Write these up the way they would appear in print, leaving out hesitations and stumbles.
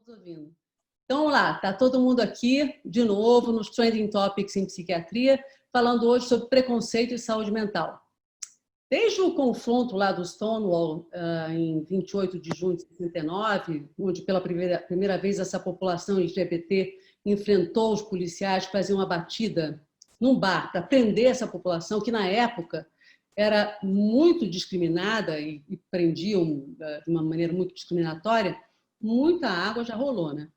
Ouvindo. Então, vamos lá, está todo mundo aqui, de novo, nos Trending Topics em Psiquiatria, falando hoje sobre preconceito e saúde mental. Desde o confronto lá do Stonewall, em 28 de junho de 69, onde pela primeira vez essa população LGBT enfrentou os policiais que faziam uma batida num bar para prender essa população, que na época era muito discriminada e prendiam de uma maneira muito discriminatória, muita água já rolou, né?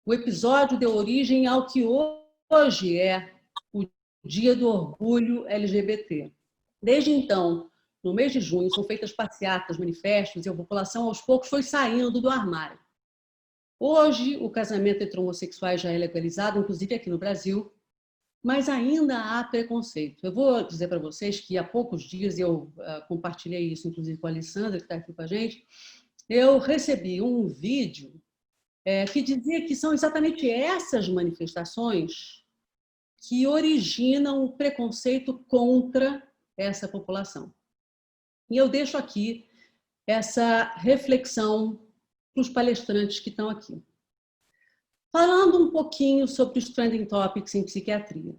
O episódio deu origem ao que hoje é o Dia do Orgulho LGBT. Desde então, no mês de junho, são feitas passeatas, manifestos e a população, aos poucos, foi saindo do armário. Hoje, o casamento entre homossexuais já é legalizado, inclusive aqui no Brasil, mas ainda há preconceito. Eu vou dizer para vocês que há poucos dias, eu compartilhei isso, inclusive com a Alessandra, que está aqui com a gente, eu recebi um vídeo que dizia que são exatamente essas manifestações que originam o preconceito contra essa população. E eu deixo aqui essa reflexão para os palestrantes que estão aqui. Falando um pouquinho sobre os Trending Topics em Psiquiatria.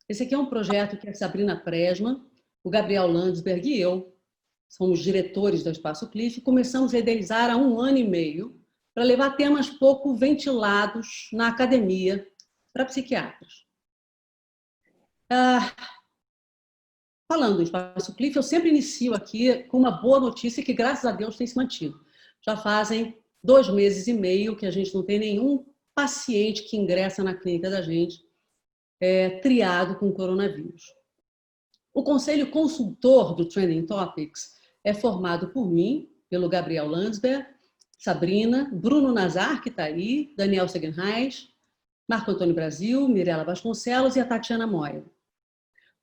Esse aqui é um projeto que a Sabrina Presma, o Gabriel Landsberg e eu, somos diretores da Espaço Cliff, começamos a idealizar há 1 ano e meio para levar temas pouco ventilados na academia para psiquiatras. Falando em Espaço Cliff, eu sempre inicio aqui com uma boa notícia que, graças a Deus, tem se mantido. Já fazem 2 meses e meio que a gente não tem nenhum paciente que ingressa na clínica da gente triado com coronavírus. O Conselho Consultor do Trending Topics é formado por mim, pelo Gabriel Landsberg, Sabrina, Bruno Nazar, que está aí, Daniel Segenreis, Marco Antônio Brasil, Mirela Vasconcelos e a Tatiana Moya.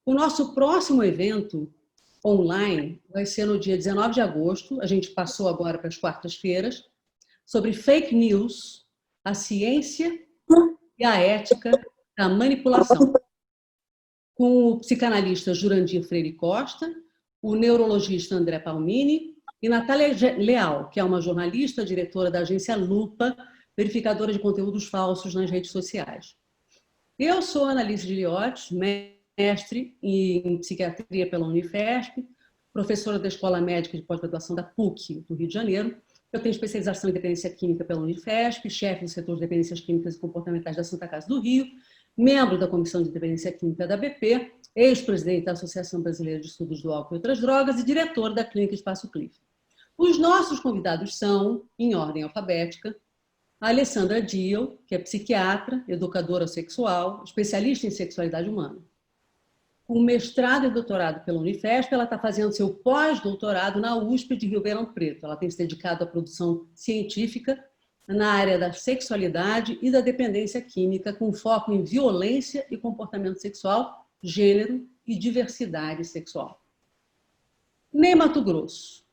O nosso próximo evento online vai ser no dia 19 de agosto, a gente passou agora para as quartas-feiras, sobre fake news, a ciência e a ética da manipulação, com o psicanalista Jurandir Freire Costa, o neurologista André Palmini e Natália Leal, que é uma jornalista, diretora da agência Lupa, verificadora de conteúdos falsos nas redes sociais. Eu sou Annalise Giliotti, mestre em psiquiatria pela Unifesp, professora da Escola Médica de Pós-Graduação da PUC, do Rio de Janeiro. Eu tenho especialização em dependência química pela Unifesp, chefe do setor de dependências químicas e comportamentais da Santa Casa do Rio, membro da Comissão de Dependência Química da BP, ex-presidente da Associação Brasileira de Estudos do Álcool e Outras Drogas e diretor da Clínica Espaço Cliff. Os nossos convidados são, em ordem alfabética, a Alessandra Diel, que é psiquiatra, educadora sexual, especialista em sexualidade humana. Com mestrado e doutorado pela Unifesp, ela está fazendo seu pós-doutorado na USP de Ribeirão Preto. Ela tem se dedicado à produção científica na área da sexualidade e da dependência química, com foco em violência e comportamento sexual, gênero e diversidade sexual. Ney Matogrosso.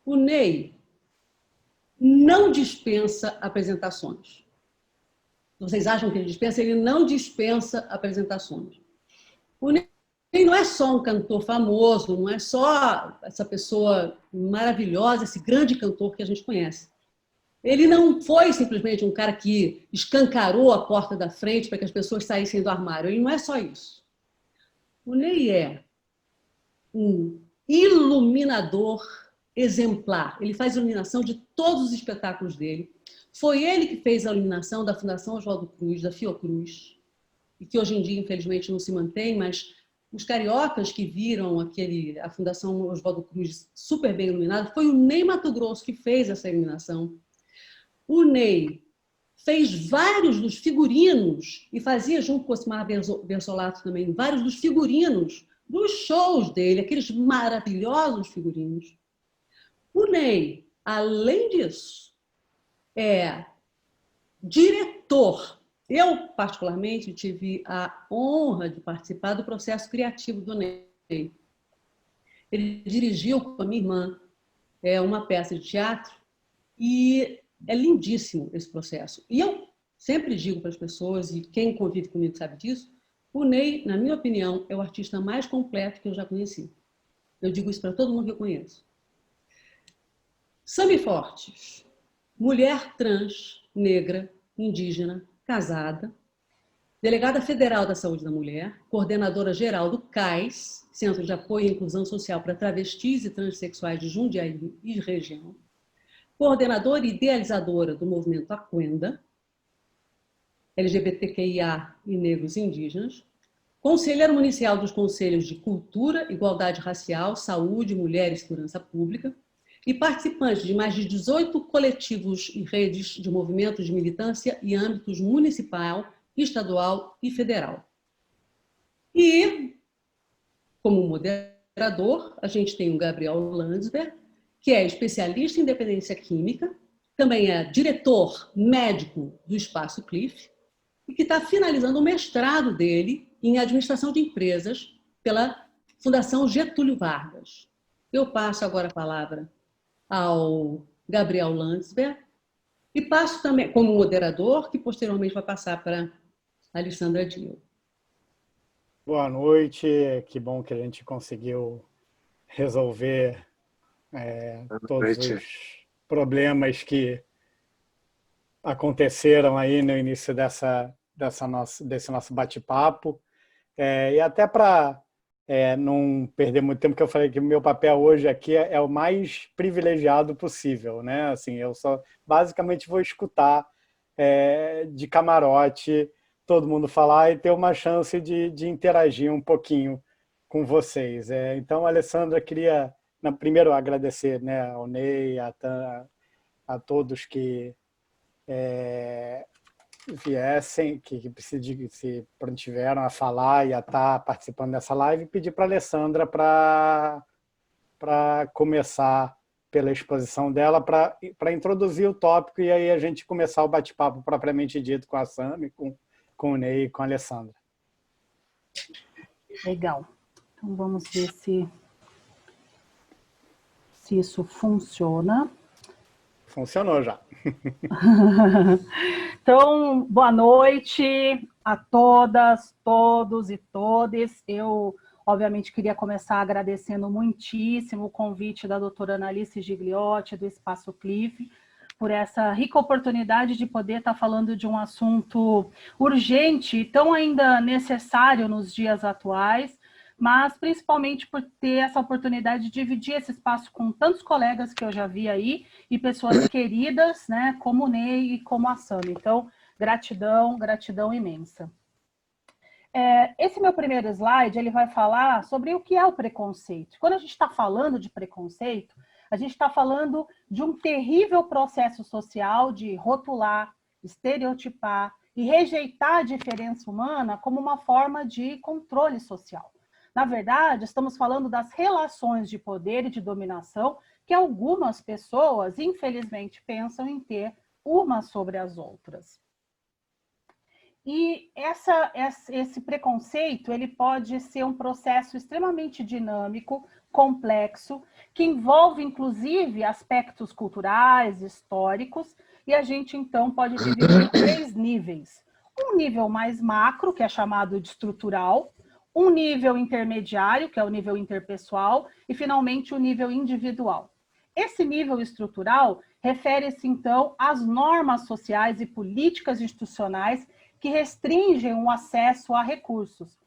O Ney não dispensa apresentações. Vocês acham que ele dispensa? Ele não dispensa apresentações. O Ney não é só um cantor famoso, não é só essa pessoa maravilhosa, esse grande cantor que a gente conhece. Ele não foi simplesmente um cara que escancarou a porta da frente para que as pessoas saíssem do armário. Ele não é só isso. O Ney é um iluminador exemplar. Ele faz iluminação de todos os espetáculos dele. Foi ele que fez a iluminação da Fundação Oswaldo Cruz, da Fiocruz, e que hoje em dia, infelizmente, não se mantém, mas os cariocas que viram a Fundação Oswaldo Cruz super bem iluminada, foi o Ney Matogrosso que fez essa iluminação. O Ney fez vários dos figurinos, e fazia junto com o Osmar Bersolato também, vários dos figurinos dos shows dele, aqueles maravilhosos figurinos. O Ney, além disso, é diretor. Eu, particularmente, tive a honra de participar do processo criativo do Ney. Ele dirigiu com a minha irmã uma peça de teatro e é lindíssimo esse processo. E eu sempre digo para as pessoas, e quem convive comigo sabe disso, o Ney, na minha opinião, é o artista mais completo que eu já conheci. Eu digo isso para todo mundo que eu conheço. Sami Fortes, mulher trans, negra, indígena, casada, delegada federal da Saúde da Mulher, coordenadora geral do CAIS, Centro de Apoio e Inclusão Social para Travestis e Transsexuais de Jundiaí e região, coordenadora e idealizadora do movimento Aquenda, LGBTQIA e negros e indígenas, conselheira municipal dos Conselhos de Cultura, Igualdade Racial, Saúde, Mulher e Segurança Pública, e participante de mais de 18 coletivos e redes de movimentos de militância em âmbitos municipal, estadual e federal. E, como moderador, a gente tem o Gabriel Landsberg, que é especialista em dependência química, também é diretor médico do Espaço Cliff, e que está finalizando o mestrado dele em administração de empresas pela Fundação Getúlio Vargas. Eu passo agora a palavra ao Gabriel Landsberg e passo também como moderador, que posteriormente vai passar para a Alessandra Dio. Boa noite, que bom que a gente conseguiu resolver todos os problemas que aconteceram aí no início desse nosso bate-papo. E até para não perder muito tempo, que eu falei que o meu papel hoje aqui é o mais privilegiado possível, né? Assim, eu só basicamente vou escutar de camarote todo mundo falar e ter uma chance de interagir um pouquinho com vocês. Então, Alessandra, queria primeiro agradecer, né, ao Ney, a todos que viessem, que se prontiveram a falar e a estar participando dessa live, e pedir para a Alessandra para começar pela exposição dela, para introduzir o tópico e aí a gente começar o bate-papo propriamente dito com a Sami, com o Ney e com a Alessandra. Legal. Então vamos ver se isso funciona. Funcionou já. Então, boa noite a todas, todos e todes. Eu, obviamente, queria começar agradecendo muitíssimo o convite da doutora Analice Gigliotti, do Espaço Cliff, por essa rica oportunidade de poder estar falando de um assunto urgente, tão ainda necessário nos dias atuais, mas principalmente por ter essa oportunidade de dividir esse espaço com tantos colegas que eu já vi aí, e pessoas queridas, né, como o Ney e como a Sami. Então, gratidão, gratidão imensa. Esse meu primeiro slide, ele vai falar sobre o que é o preconceito. Quando a gente está falando de preconceito, a gente está falando de um terrível processo social de rotular, estereotipar e rejeitar a diferença humana como uma forma de controle social. Na verdade, estamos falando das relações de poder e de dominação que algumas pessoas, infelizmente, pensam em ter umas sobre as outras. E esse preconceito, ele pode ser um processo extremamente dinâmico, complexo, que envolve, inclusive, aspectos culturais, históricos, e a gente, então, pode dividir em 3 níveis. Um nível mais macro, que é chamado de estrutural, um nível intermediário, que é o nível interpessoal, e, finalmente, o nível individual. Esse nível estrutural refere-se, então, às normas sociais e políticas institucionais que restringem o acesso a recursos.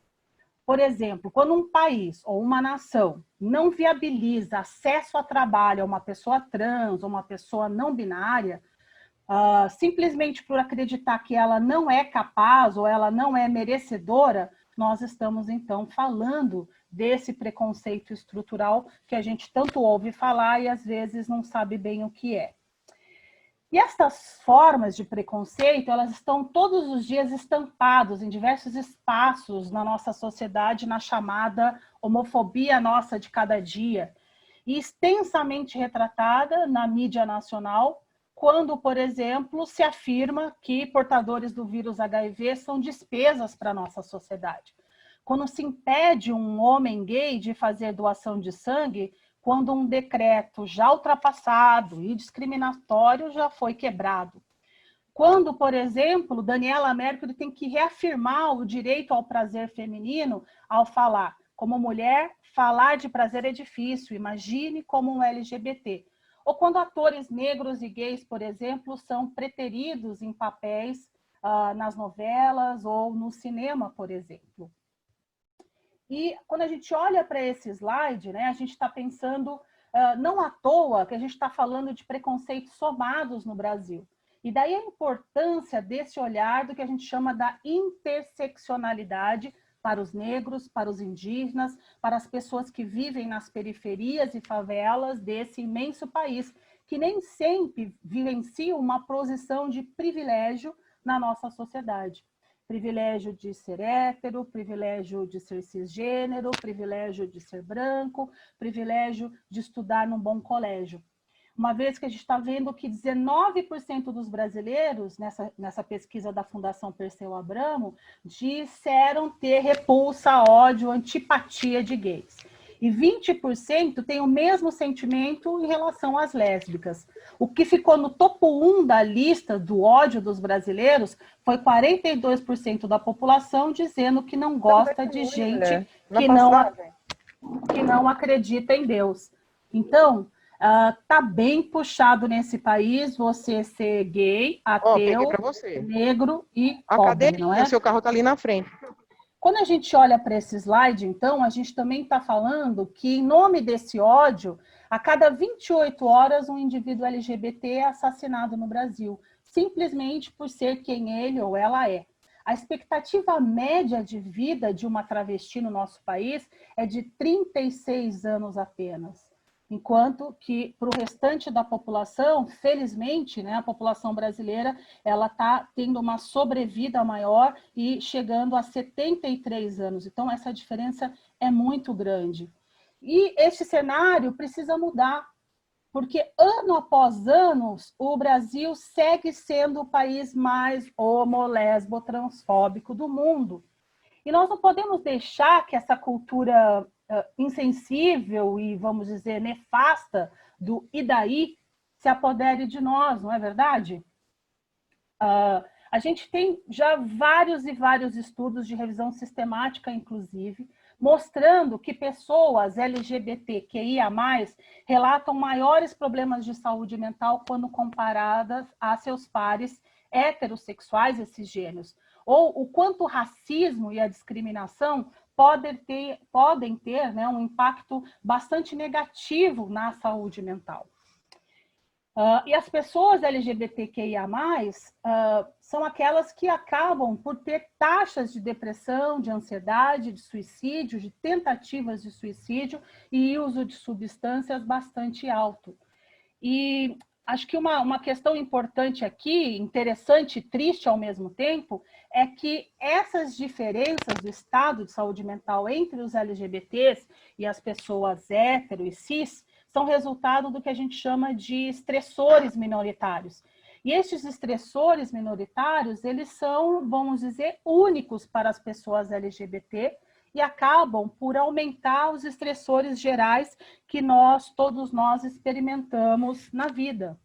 Por exemplo, quando um país ou uma nação não viabiliza acesso a trabalho a uma pessoa trans ou uma pessoa não binária, simplesmente por acreditar que ela não é capaz ou ela não é merecedora, nós estamos, então, falando desse preconceito estrutural que a gente tanto ouve falar e, às vezes, não sabe bem o que é. E essas formas de preconceito, elas estão todos os dias estampados em diversos espaços na nossa sociedade, na chamada homofobia nossa de cada dia, e extensamente retratada na mídia nacional, quando, por exemplo, se afirma que portadores do vírus HIV são despesas para a nossa sociedade. Quando se impede um homem gay de fazer doação de sangue, quando um decreto já ultrapassado e discriminatório já foi quebrado. Quando, por exemplo, Daniela Mercury tem que reafirmar o direito ao prazer feminino ao falar, como mulher, falar de prazer é difícil, imagine como um LGBT. ou quando atores negros e gays, por exemplo, são preteridos em papéis nas novelas ou no cinema, por exemplo. E quando a gente olha para esse slide, né, a gente está pensando, não à toa, que a gente está falando de preconceitos somados no Brasil. E daí a importância desse olhar do que a gente chama da interseccionalidade para os negros, para os indígenas, para as pessoas que vivem nas periferias e favelas desse imenso país, que nem sempre vivenciam uma posição de privilégio na nossa sociedade. Privilégio de ser hétero, privilégio de ser cisgênero, privilégio de ser branco, privilégio de estudar num bom colégio. Uma vez que a gente está vendo que 19% dos brasileiros, nessa pesquisa da Fundação Perseu Abramo, disseram ter repulsa, ódio, antipatia de gays. E 20% têm o mesmo sentimento em relação às lésbicas. O que ficou no topo 1 da lista do ódio dos brasileiros foi 42% da população dizendo que não gosta de gente que não acredita em Deus. Então, tá bem puxado nesse país você ser gay, ateu, negro e pobre, não é? Seu carro tá ali na frente. Quando a gente olha para esse slide, então, a gente também está falando que, em nome desse ódio, a cada 28 horas um indivíduo LGBT é assassinado no Brasil, simplesmente por ser quem ele ou ela é. A expectativa média de vida de uma travesti no nosso país é de 36 anos apenas. Enquanto que, para o restante da população, felizmente, né, a população brasileira ela está tendo uma sobrevida maior e chegando a 73 anos. Então, essa diferença é muito grande. E este cenário precisa mudar, porque ano após ano, o Brasil segue sendo o país mais homo, lesbo, transfóbico do mundo. E nós não podemos deixar que essa cultura insensível e, vamos dizer, nefasta do e daí se apodere de nós, não é verdade? A gente tem já vários e vários estudos de revisão sistemática, inclusive, mostrando que pessoas LGBTQIA+, relatam maiores problemas de saúde mental quando comparadas a seus pares heterossexuais e cisgêneros, ou o quanto o racismo e a discriminação podem ter né, um impacto bastante negativo na saúde mental. E as pessoas LGBTQIA+, são aquelas que acabam por ter taxas de depressão, de ansiedade, de suicídio, de tentativas de suicídio e uso de substâncias bastante alto. E acho que uma questão importante aqui, interessante e triste ao mesmo tempo, é que essas diferenças do estado de saúde mental entre os LGBTs e as pessoas hétero e cis são resultado do que a gente chama de estressores minoritários. E estes estressores minoritários, eles são, vamos dizer, únicos para as pessoas LGBT e acabam por aumentar os estressores gerais que todos nós experimentamos na vida.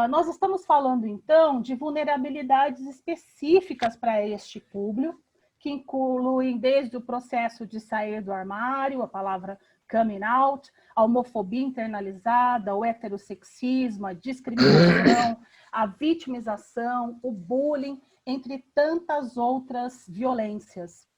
Nós estamos falando, então, de vulnerabilidades específicas para este público, que incluem desde o processo de sair do armário, a palavra coming out, a homofobia internalizada, o heterossexismo, a discriminação, a vitimização, o bullying, entre tantas outras violências.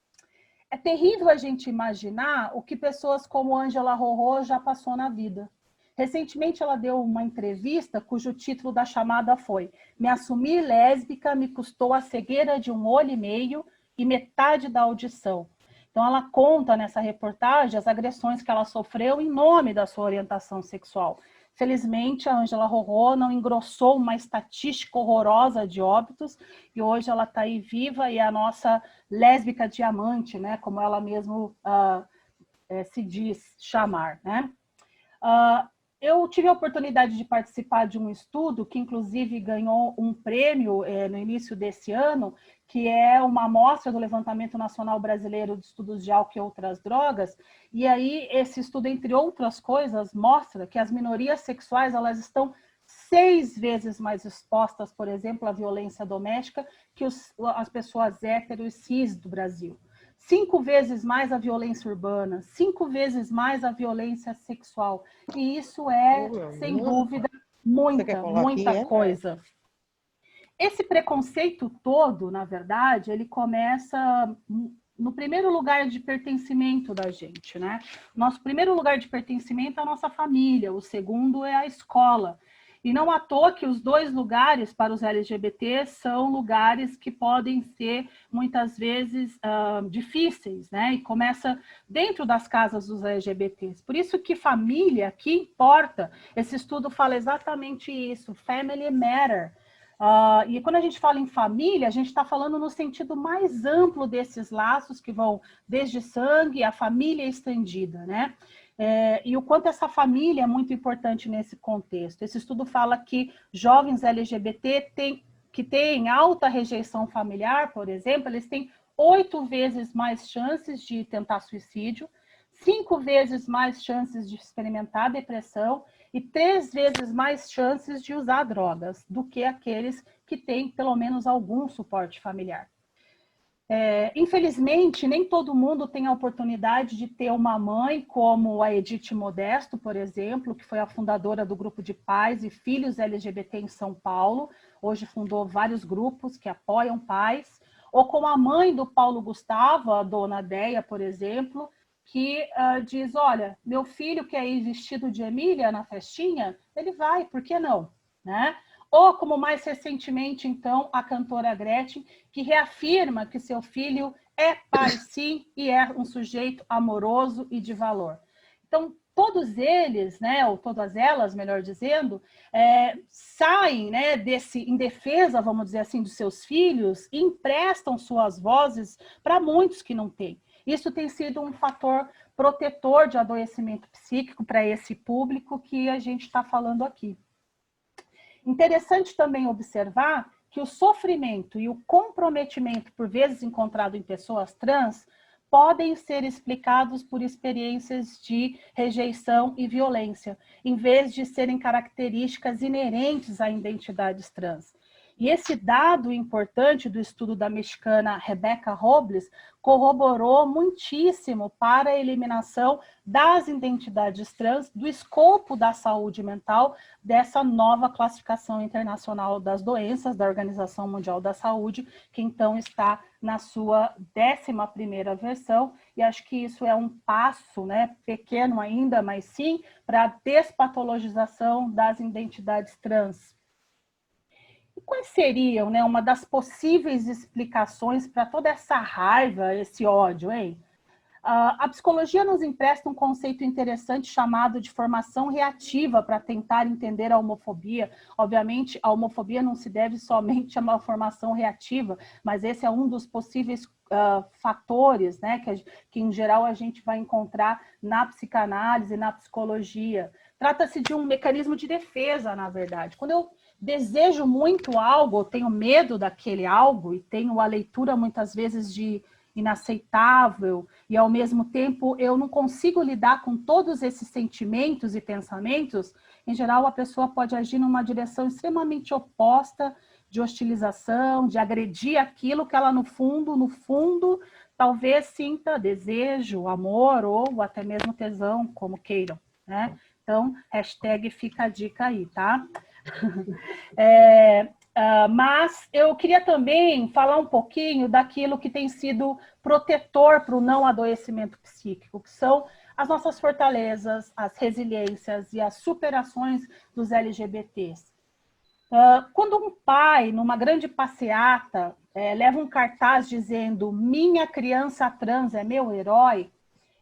É terrível a gente imaginar o que pessoas como Ângela Rorô já passou na vida. Recentemente ela deu uma entrevista cujo título da chamada foi "Me assumir lésbica me custou a cegueira de um olho e meio e metade da audição". Então ela conta nessa reportagem as agressões que ela sofreu em nome da sua orientação sexual. Felizmente, a Ângela Rorô não engrossou uma estatística horrorosa de óbitos e hoje ela está aí viva e é a nossa lésbica diamante, né, como ela mesmo se diz chamar, né? Eu tive a oportunidade de participar de um estudo que, inclusive, ganhou um prêmio no início desse ano, que é uma amostra do Levantamento Nacional Brasileiro de Estudos de Álcool e Outras Drogas. E aí, esse estudo, entre outras coisas, mostra que as minorias sexuais elas estão 6 vezes mais expostas, por exemplo, à violência doméstica que as pessoas hétero e cis do Brasil. 5 vezes mais a violência urbana, 5 vezes mais a violência sexual. E isso é, sem dúvida, muita coisa. Esse preconceito todo, na verdade, ele começa no primeiro lugar de pertencimento da gente, né? Nosso primeiro lugar de pertencimento é a nossa família, o segundo é a escola. E não à toa que os 2 lugares para os LGBTs são lugares que podem ser, muitas vezes, difíceis, né? E começa dentro das casas dos LGBTs. Por isso que família, que importa, esse estudo fala exatamente isso, family matter. E quando a gente fala em família, a gente está falando no sentido mais amplo desses laços que vão desde sangue à família estendida, né? E o quanto essa família é muito importante nesse contexto. Esse estudo fala que jovens LGBT que têm alta rejeição familiar, por exemplo, eles têm 8 vezes mais chances de tentar suicídio, 5 vezes mais chances de experimentar depressão e 3 vezes mais chances de usar drogas do que aqueles que têm pelo menos algum suporte familiar. Infelizmente, nem todo mundo tem a oportunidade de ter uma mãe como a Edith Modesto, por exemplo, que foi a fundadora do grupo de pais e filhos LGBT em São Paulo. Hoje fundou vários grupos que apoiam pais. Ou como a mãe do Paulo Gustavo, a dona Deia, por exemplo, que diz, olha, meu filho quer ir vestido de Emília na festinha, ele vai, por que não? Né? Ou, como mais recentemente, então, a cantora Gretchen, que reafirma que seu filho é pai, sim, e é um sujeito amoroso e de valor. Então, todos eles, né, ou todas elas, melhor dizendo, saem, né, em defesa, vamos dizer assim, dos seus filhos e emprestam suas vozes para muitos que não têm. Isso tem sido um fator protetor de adoecimento psíquico para esse público que a gente está falando aqui. Interessante também observar que o sofrimento e o comprometimento, por vezes encontrado em pessoas trans, podem ser explicados por experiências de rejeição e violência, em vez de serem características inerentes a identidades trans. E esse dado importante do estudo da mexicana Rebecca Robles corroborou muitíssimo para a eliminação das identidades trans do escopo da saúde mental dessa nova classificação internacional das doenças da Organização Mundial da Saúde, que então está na sua 11ª versão, e acho que isso é um passo, né, pequeno ainda, mas sim, para a despatologização das identidades trans. E quais seriam, né, uma das possíveis explicações para toda essa raiva, esse ódio, hein? A psicologia nos empresta um conceito interessante chamado de formação reativa para tentar entender a homofobia. Obviamente, a homofobia não se deve somente a uma formação reativa, mas esse é um dos possíveis fatores, né, que em geral a gente vai encontrar na psicanálise, na psicologia. Trata-se de um mecanismo de defesa, na verdade. Quando eu desejo muito algo, eu tenho medo daquele algo e tenho a leitura muitas vezes de inaceitável e ao mesmo tempo eu não consigo lidar com todos esses sentimentos e pensamentos, em geral a pessoa pode agir numa direção extremamente oposta de hostilização, de agredir aquilo que ela no fundo, talvez sinta desejo, amor ou até mesmo tesão, como queiram, né? Então, hashtag fica a dica aí, tá? Mas eu queria também falar um pouquinho daquilo que tem sido protetor para o não adoecimento psíquico, que são as nossas fortalezas, as resiliências e as superações dos LGBTs. Quando um pai, numa grande passeata, leva um cartaz dizendo minha criança trans é meu herói,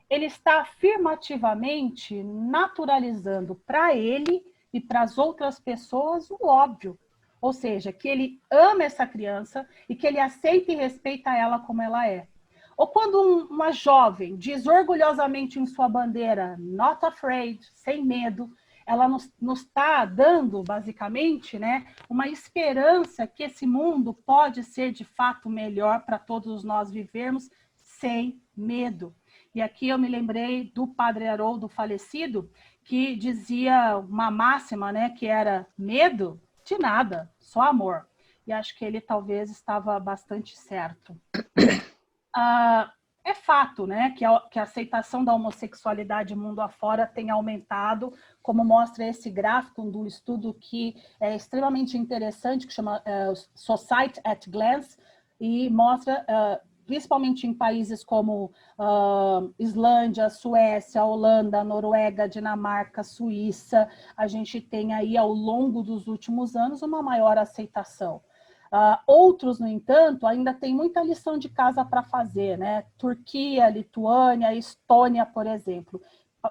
ele está afirmativamente naturalizando para ele e para as outras pessoas o óbvio. Ou seja, que ele ama essa criança e que ele aceita e respeita ela como ela é. Ou quando uma jovem diz orgulhosamente em sua bandeira, not afraid, sem medo, ela nos está dando, basicamente, né, uma esperança que esse mundo pode ser, de fato, melhor para todos nós vivermos sem medo. E aqui eu me lembrei do padre Haroldo falecido, que dizia uma máxima, né, que era medo de nada, só amor. E acho que ele talvez estava bastante certo. é fato, né, que a aceitação da homossexualidade mundo afora tem aumentado, como mostra esse gráfico do estudo que é extremamente interessante, que chama Society at Glance, e mostra, principalmente em países como Islândia, Suécia, Holanda, Noruega, Dinamarca, Suíça, a gente tem aí, ao longo dos últimos anos, uma maior aceitação. Outros, no entanto, ainda tem muita lição de casa para fazer, né? Turquia, Lituânia, Estônia, por exemplo.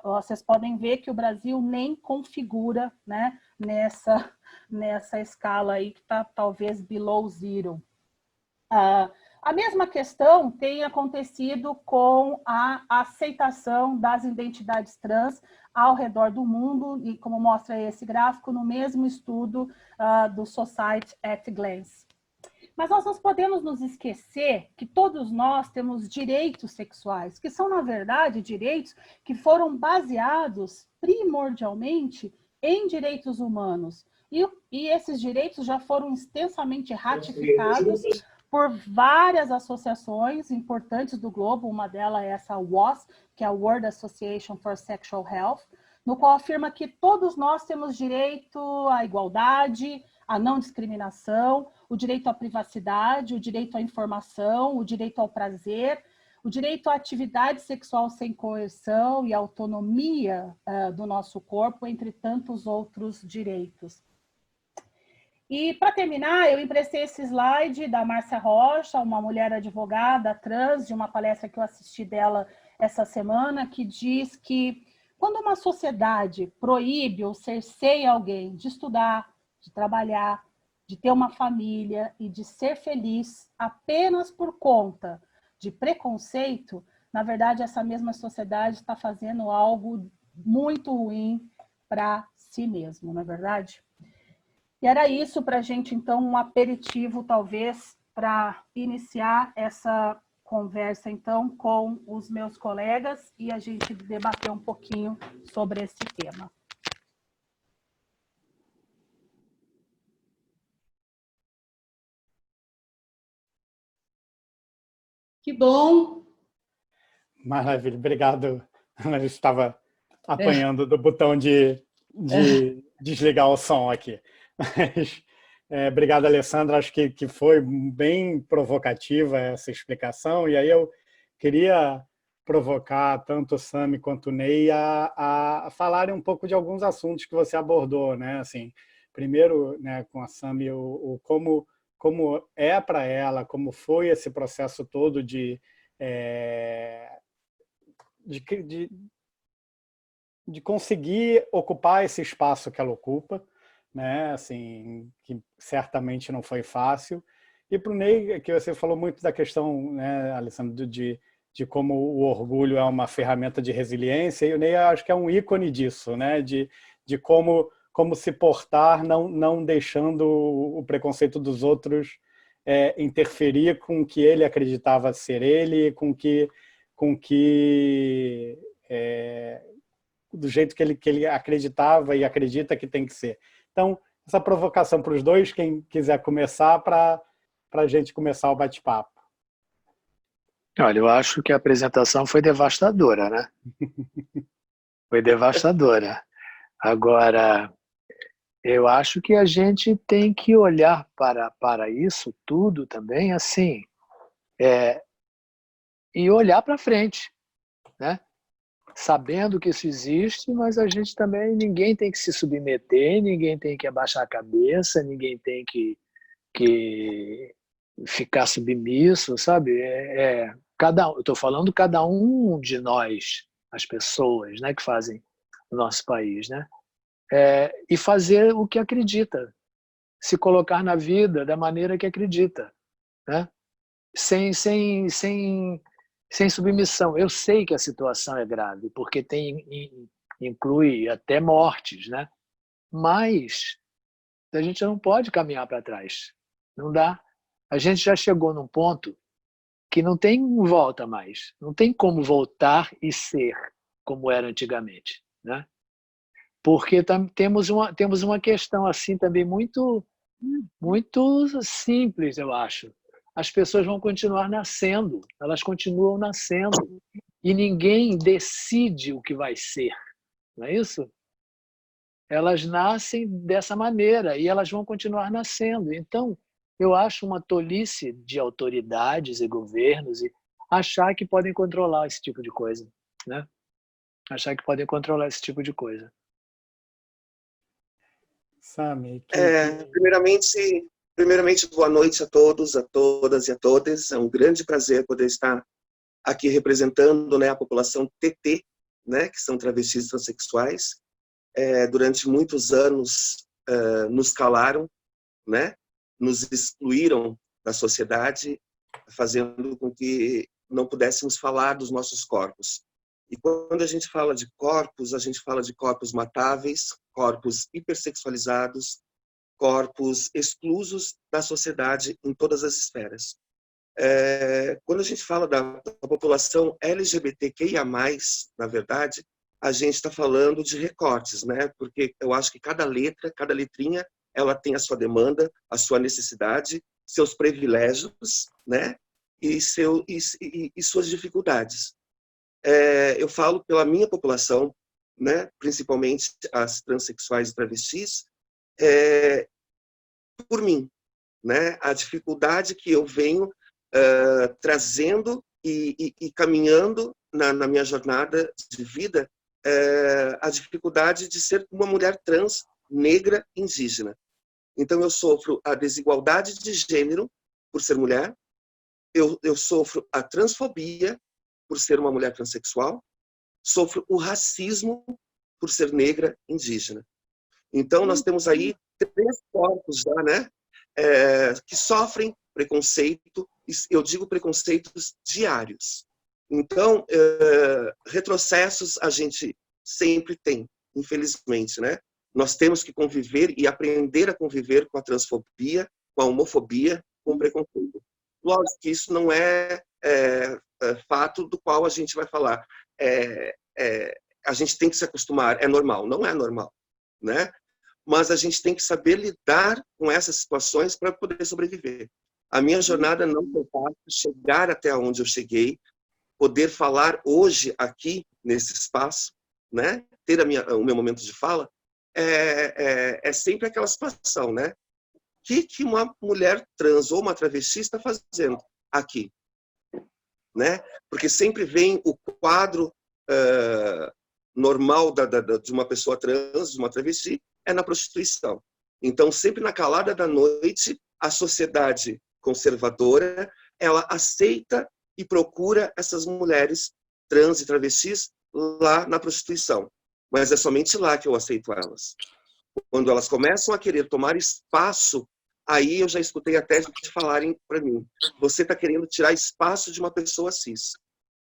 Vocês podem ver que o Brasil nem configura, né, nessa escala aí que está talvez below zero. A mesma questão tem acontecido com a aceitação das identidades trans ao redor do mundo, e como mostra esse gráfico, no mesmo estudo do Society at Glance. Mas nós não podemos nos esquecer que todos nós temos direitos sexuais, que são, na verdade, direitos que foram baseados primordialmente em direitos humanos. E esses direitos já foram extensamente ratificados por várias associações importantes do globo. Uma delas é essa WASH, que é a World Association for Sexual Health, no qual afirma que todos nós temos direito à igualdade, à não discriminação, o direito à privacidade, o direito à informação, o direito ao prazer, o direito à atividade sexual sem coerção e autonomia do nosso corpo, entre tantos outros direitos. E, para terminar, eu emprestei esse slide da Márcia Rocha, uma mulher advogada trans, de uma palestra que eu assisti dela essa semana, que diz que quando uma sociedade proíbe ou cerceia alguém de estudar, de trabalhar, de ter uma família e de ser feliz apenas por conta de preconceito, na verdade, essa mesma sociedade está fazendo algo muito ruim para si mesmo, não é verdade? E era isso para a gente, então, um aperitivo, talvez, para iniciar essa conversa, então, com os meus colegas e a gente debater um pouquinho sobre esse tema. Que bom! Maravilha, obrigado. Eu estava apanhando do botão de desligar o som aqui. Mas, obrigado, Alessandra. Acho que foi bem provocativa essa explicação. E aí eu queria provocar tanto o Sami quanto o Ney a falarem um pouco de alguns assuntos que você abordou, né? Assim, primeiro, né, com a Sami, como é para ela, como foi esse processo todo de conseguir ocupar esse espaço que ela ocupa, né? Assim, que certamente não foi fácil. E para o Ney, que você falou muito da questão, né, Alessandro, de como o orgulho é uma ferramenta de resiliência, e o Ney acho que é um ícone disso, né? De como se portar, não deixando o preconceito dos outros interferir com o que ele acreditava ser ele, do jeito que ele acreditava e acredita que tem que ser. Então, essa provocação para os dois, quem quiser começar, para a gente começar o bate-papo. Olha, eu acho que a apresentação foi devastadora, né? Foi devastadora. Agora, eu acho que a gente tem que olhar para isso tudo também assim, e olhar para frente, né? Sabendo que isso existe, mas a gente também, ninguém tem que se submeter, ninguém tem que abaixar a cabeça, ninguém tem que ficar submisso, sabe? Eu estou falando cada um de nós, as pessoas, né, que fazem o nosso país, né? E fazer o que acredita, se colocar na vida da maneira que acredita, né? Sem submissão. Eu sei que a situação é grave, porque inclui até mortes, né? Mas a gente não pode caminhar para trás. Não dá. A gente já chegou num ponto que não tem volta mais. Não tem como voltar e ser como era antigamente, né? Porque temos uma questão assim também muito simples, eu acho. as pessoas vão continuar nascendo, elas continuam nascendo, e ninguém decide o que vai ser, não é isso? Elas nascem dessa maneira e elas vão continuar nascendo. Então, eu acho uma tolice de autoridades e governos e achar que podem controlar esse tipo de coisa, né? Achar que podem controlar esse tipo de coisa. Sami, primeiramente, boa noite a todos, a todas e a todas. É um grande prazer poder estar aqui representando, né, a população TT, né, que são travestis transexuais. Durante muitos anos nos calaram, né, nos excluíram da sociedade, fazendo com que não pudéssemos falar dos nossos corpos. E quando a gente fala de corpos, a gente fala de corpos matáveis, corpos hipersexualizados, corpos exclusos da sociedade em todas as esferas. Quando a gente fala da população LGBTQIA+, na verdade, a gente está falando de recortes, né? Porque eu acho que cada letra, cada letrinha, ela tem a sua demanda, a sua necessidade, seus privilégios, né? E suas dificuldades. Eu falo pela minha população, né? Principalmente as transexuais e travestis, por mim, né? A dificuldade que eu venho trazendo e caminhando na minha jornada de vida, a dificuldade de ser uma mulher trans, negra, indígena. Então eu sofro a desigualdade de gênero por ser mulher, eu sofro a transfobia por ser uma mulher transexual, sofro o racismo por ser negra, indígena. Então nós temos aí 3 corpos já, né, que sofrem preconceito, eu digo preconceitos diários. Então, retrocessos a gente sempre tem, infelizmente, né? Nós temos que conviver e aprender a conviver com a transfobia, com a homofobia, com o preconceito. Lógico que isso não é fato do qual a gente vai falar. A gente tem que se acostumar, é normal. Não é normal, né? Mas a gente tem que saber lidar com essas situações para poder sobreviver. A minha jornada não foi fácil, chegar até onde eu cheguei, poder falar hoje aqui nesse espaço, né? Ter o meu momento de fala, é sempre aquela situação, né? O que uma mulher trans ou uma travesti está fazendo aqui, né? Porque sempre vem o quadro normal de uma pessoa trans, de uma travesti, é na prostituição. Então, sempre na calada da noite, a sociedade conservadora, ela aceita e procura essas mulheres trans e travestis lá na prostituição. Mas é somente lá que eu aceito elas. Quando elas começam a querer tomar espaço, aí eu já escutei até de falarem para mim, você está querendo tirar espaço de uma pessoa cis.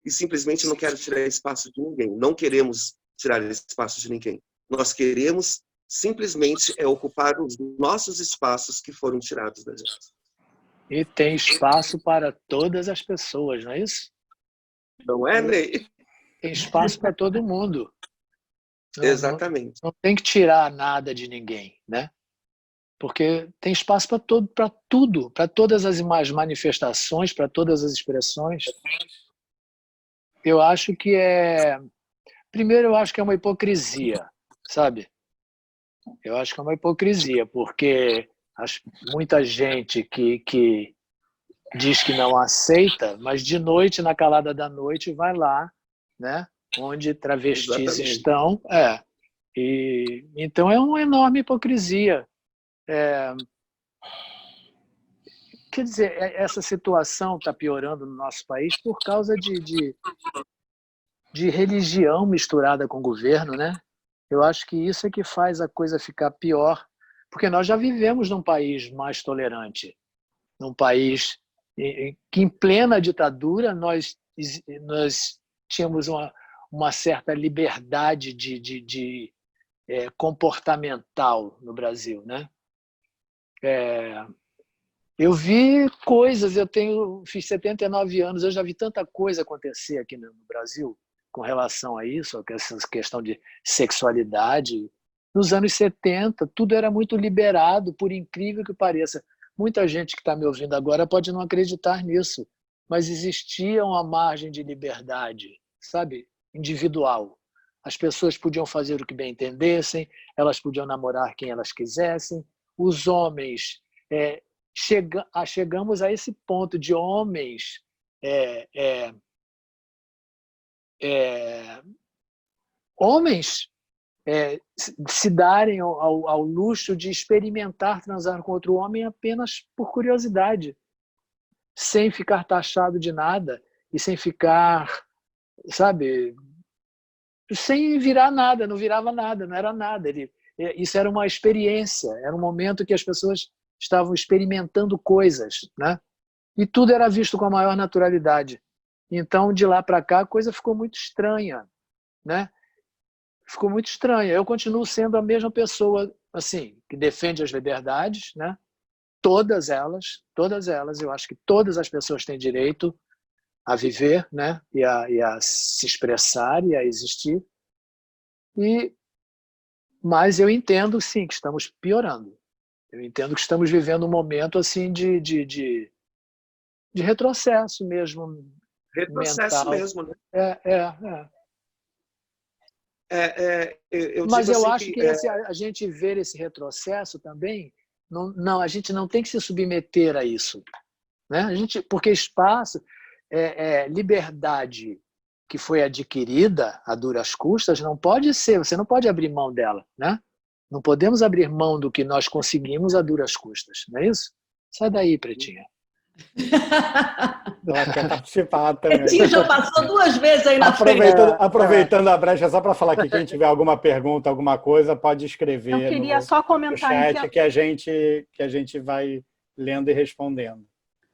E simplesmente não quero tirar espaço de ninguém. Não queremos tirar espaço de ninguém. Nós queremos simplesmente ocupar os nossos espaços que foram tirados da gente. E tem espaço para todas as pessoas, não é isso? Não é, Ney? Tem espaço para todo mundo. Exatamente. Não tem que tirar nada de ninguém, né? Porque tem espaço para tudo, para todas as manifestações, para todas as expressões. Eu acho que primeiro, eu acho que é uma hipocrisia, sabe? Eu acho que é uma hipocrisia, porque muita gente que diz que não aceita, mas de noite, na calada da noite, vai lá, né? Onde travestis Exatamente. Estão. Então é uma enorme hipocrisia. Quer dizer, essa situação está piorando no nosso país por causa de religião misturada com governo, né? Eu acho que isso é que faz a coisa ficar pior, porque nós já vivemos num país mais tolerante, num país que, em plena ditadura, nós tínhamos uma certa liberdade de comportamental no Brasil, né? Eu vi coisas, fiz 79 anos, eu já vi tanta coisa acontecer aqui no Brasil com relação a isso, essa questão de sexualidade. Nos anos 70, tudo era muito liberado, por incrível que pareça. Muita gente que está me ouvindo agora pode não acreditar nisso, mas existia uma margem de liberdade, sabe, individual. As pessoas podiam fazer o que bem entendessem, elas podiam namorar quem elas quisessem. Os homens, chegamos a esse ponto de homens se darem ao luxo de experimentar transar com outro homem apenas por curiosidade, sem ficar taxado de nada e sem ficar, sabe, sem virar nada, não virava nada, não era nada. Isso era uma experiência, era um momento que as pessoas estavam experimentando coisas, né? E tudo era visto com a maior naturalidade. Então, de lá para cá, a coisa ficou muito estranha, né? Ficou muito estranha. Eu continuo sendo a mesma pessoa, assim, que defende as liberdades, né? Todas elas. Eu acho que todas as pessoas têm direito a viver, né? E a se expressar e a existir. Mas eu entendo, sim, que estamos piorando. Eu entendo que estamos vivendo um momento assim de retrocesso mesmo. Retrocesso mental. mesmo, né? Mas eu acho que a gente ver esse retrocesso também, a gente não tem que se submeter a isso, né? Porque espaço, liberdade que foi adquirida a duras custas, não pode ser, você não pode abrir mão dela, né? Não podemos abrir mão do que nós conseguimos a duras custas, não é isso? Sai daí, Pretinha. Ela quer participar também. Pretinha já passou 2 vezes aí na frente. Aproveitando a brecha, só para falar que quem tiver alguma pergunta, alguma coisa, pode escrever. Eu queria só comentar no chat que a gente vai lendo e respondendo.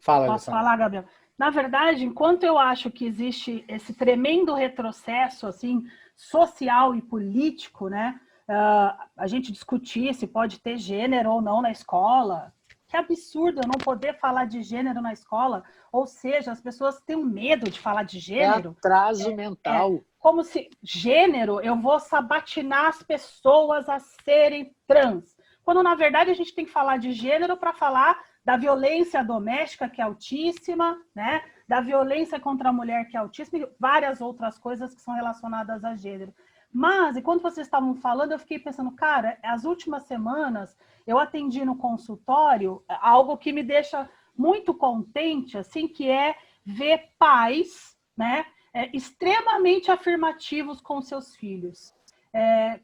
Fala, Posso Alessandra. falar, Gabriel? Na verdade, enquanto eu acho que existe esse tremendo retrocesso assim, social e político, né? A gente discutir se pode ter gênero ou não na escola. Que absurdo eu não poder falar de gênero na escola. Ou seja, as pessoas têm medo de falar de gênero. É atraso mental. Como se gênero, eu vou sabatinar as pessoas a serem trans. Quando, na verdade, a gente tem que falar de gênero para falar da violência doméstica, que é altíssima, né? Da violência contra a mulher, que é altíssima, e várias outras coisas que são relacionadas a gênero. Mas, enquanto vocês estavam falando, eu fiquei pensando, cara, as últimas semanas eu atendi no consultório algo que me deixa muito contente, assim, que é ver pais, né, extremamente afirmativos com seus filhos.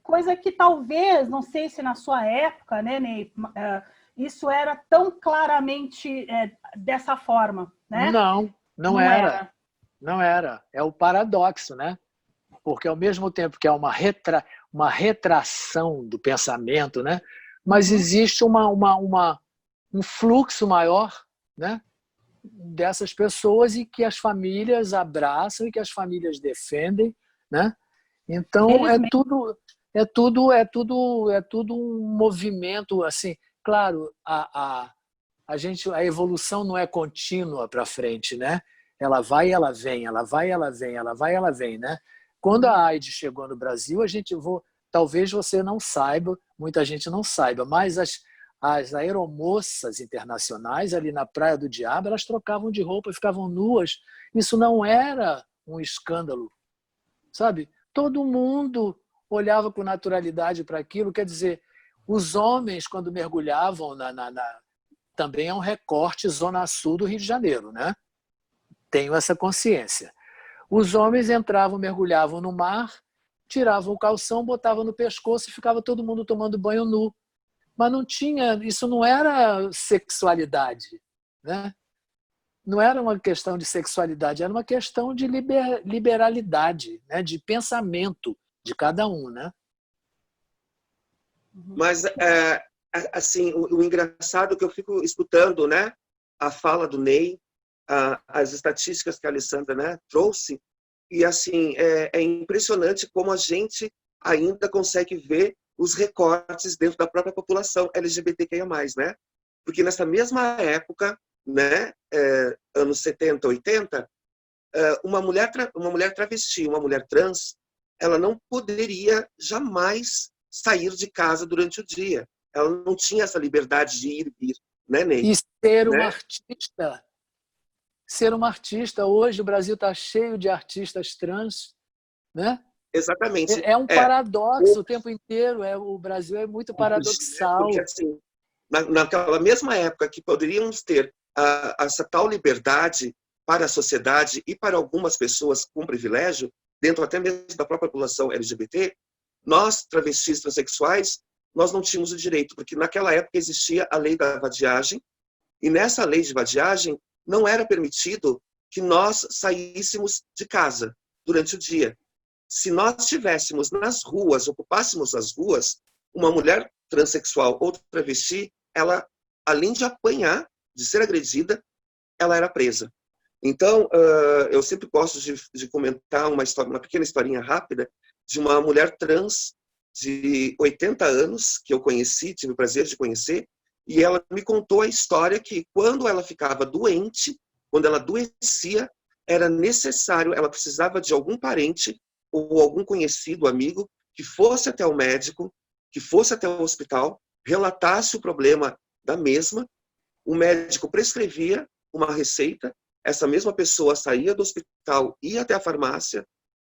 Coisa que talvez, não sei se na sua época, né, Ney, isso era tão claramente dessa forma, né? Não era. Não era. É o paradoxo, né? Porque ao mesmo tempo que há uma retração do pensamento, né? Mas existe um fluxo maior, né? Dessas pessoas e que as famílias abraçam e que as famílias defendem, né? Então é tudo um movimento assim. Claro, a evolução não é contínua para frente, né? Ela vai e ela vem, ela vai e ela vem, ela vai e ela vem, né? Quando a AIDS chegou no Brasil, talvez você não saiba, muita gente não saiba, mas as aeromoças internacionais ali na Praia do Diabo, elas trocavam de roupa e ficavam nuas. Isso não era um escândalo, sabe? Todo mundo olhava com naturalidade para aquilo. Quer dizer, os homens, quando mergulhavam também é um recorte zona sul do Rio de Janeiro, né? Tenho essa consciência. Os homens entravam, mergulhavam no mar, tiravam o calção, botavam no pescoço e ficava todo mundo tomando banho nu. Mas isso não era sexualidade, né? Não era uma questão de sexualidade, era uma questão de liberalidade, né? De pensamento de cada um, né? Mas, assim, o engraçado é que eu fico escutando, né, a fala do Ney, as estatísticas que a Alessandra, né, trouxe, e assim, é impressionante como a gente ainda consegue ver os recortes dentro da própria população LGBTQIA+, né? Porque nessa mesma época, né, anos 70, 80, uma mulher travesti, uma mulher trans, ela não poderia jamais sair de casa durante o dia. Ela não tinha essa liberdade de ir e vir, né, Ney? E ser um Né? artista, ser uma artista. Hoje o Brasil está cheio de artistas trans, né? Exatamente. É um paradoxo o tempo inteiro. O Brasil é muito paradoxal. Porque, assim, naquela mesma época que poderíamos ter essa tal liberdade para a sociedade e para algumas pessoas com privilégio, dentro até mesmo da própria população LGBT, nós, travestis transexuais, nós não tínhamos o direito, porque naquela época existia a lei da vadiagem, e nessa lei de vadiagem não era permitido que nós saíssemos de casa durante o dia. Se nós estivéssemos nas ruas, ocupássemos as ruas, uma mulher transexual ou travesti, ela, além de apanhar, de ser agredida, ela era presa. Então, eu sempre gosto de comentar uma pequena historinha rápida de uma mulher trans de 80 anos, que eu conheci, tive o prazer de conhecer, e ela me contou a história que quando ela ficava doente, quando ela adoecia, era necessário, ela precisava de algum parente ou algum conhecido, amigo, que fosse até o médico, que fosse até o hospital, relatasse o problema da mesma, o médico prescrevia uma receita, essa mesma pessoa saía do hospital, ia até a farmácia,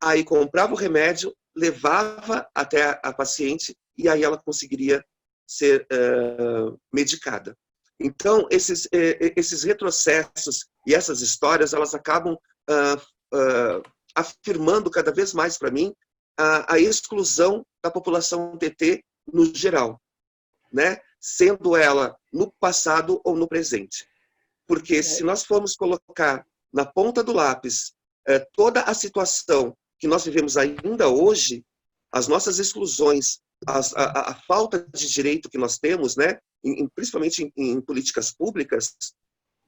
aí comprava o remédio, levava até a paciente e aí ela conseguiria ser medicada. Então, esses retrocessos e essas histórias, elas acabam afirmando cada vez mais para mim a exclusão da população TT no geral, né? Sendo ela no passado ou no presente. Porque se nós formos colocar na ponta do lápis toda a situação que nós vivemos ainda hoje, as nossas exclusões, a falta de direito que nós temos, né, principalmente em políticas públicas,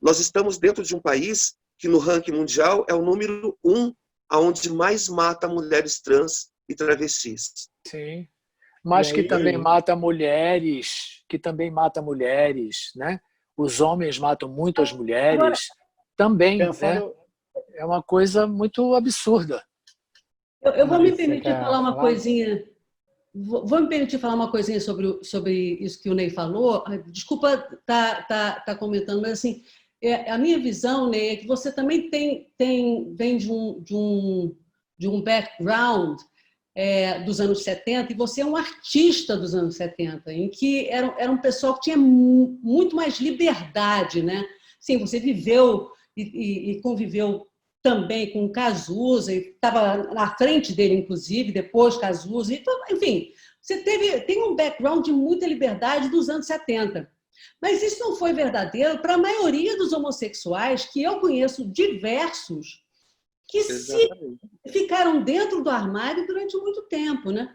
nós estamos dentro de um país que no ranking mundial é o número 1, aonde mais mata mulheres trans e travestis. Sim. Mas que também mata mulheres, né? Os homens matam muito as mulheres. Agora, também, pensando... né? É uma coisa muito absurda. Eu vou me permitir falar uma coisinha. Vou me permitir falar uma coisinha sobre isso que o Ney falou. Desculpa tá comentando, mas assim, a minha visão, Ney, é que você também vem de um background dos anos 70, e você é um artista dos anos 70, em que era um pessoal que tinha muito mais liberdade, né? Sim, você viveu e conviveu também com o Cazuza, e estava na frente dele, inclusive, depois Cazuza, então, enfim, você tem um background de muita liberdade dos anos 70. Mas isso não foi verdadeiro para a maioria dos homossexuais, que eu conheço diversos, que ficaram dentro do armário durante muito tempo, né?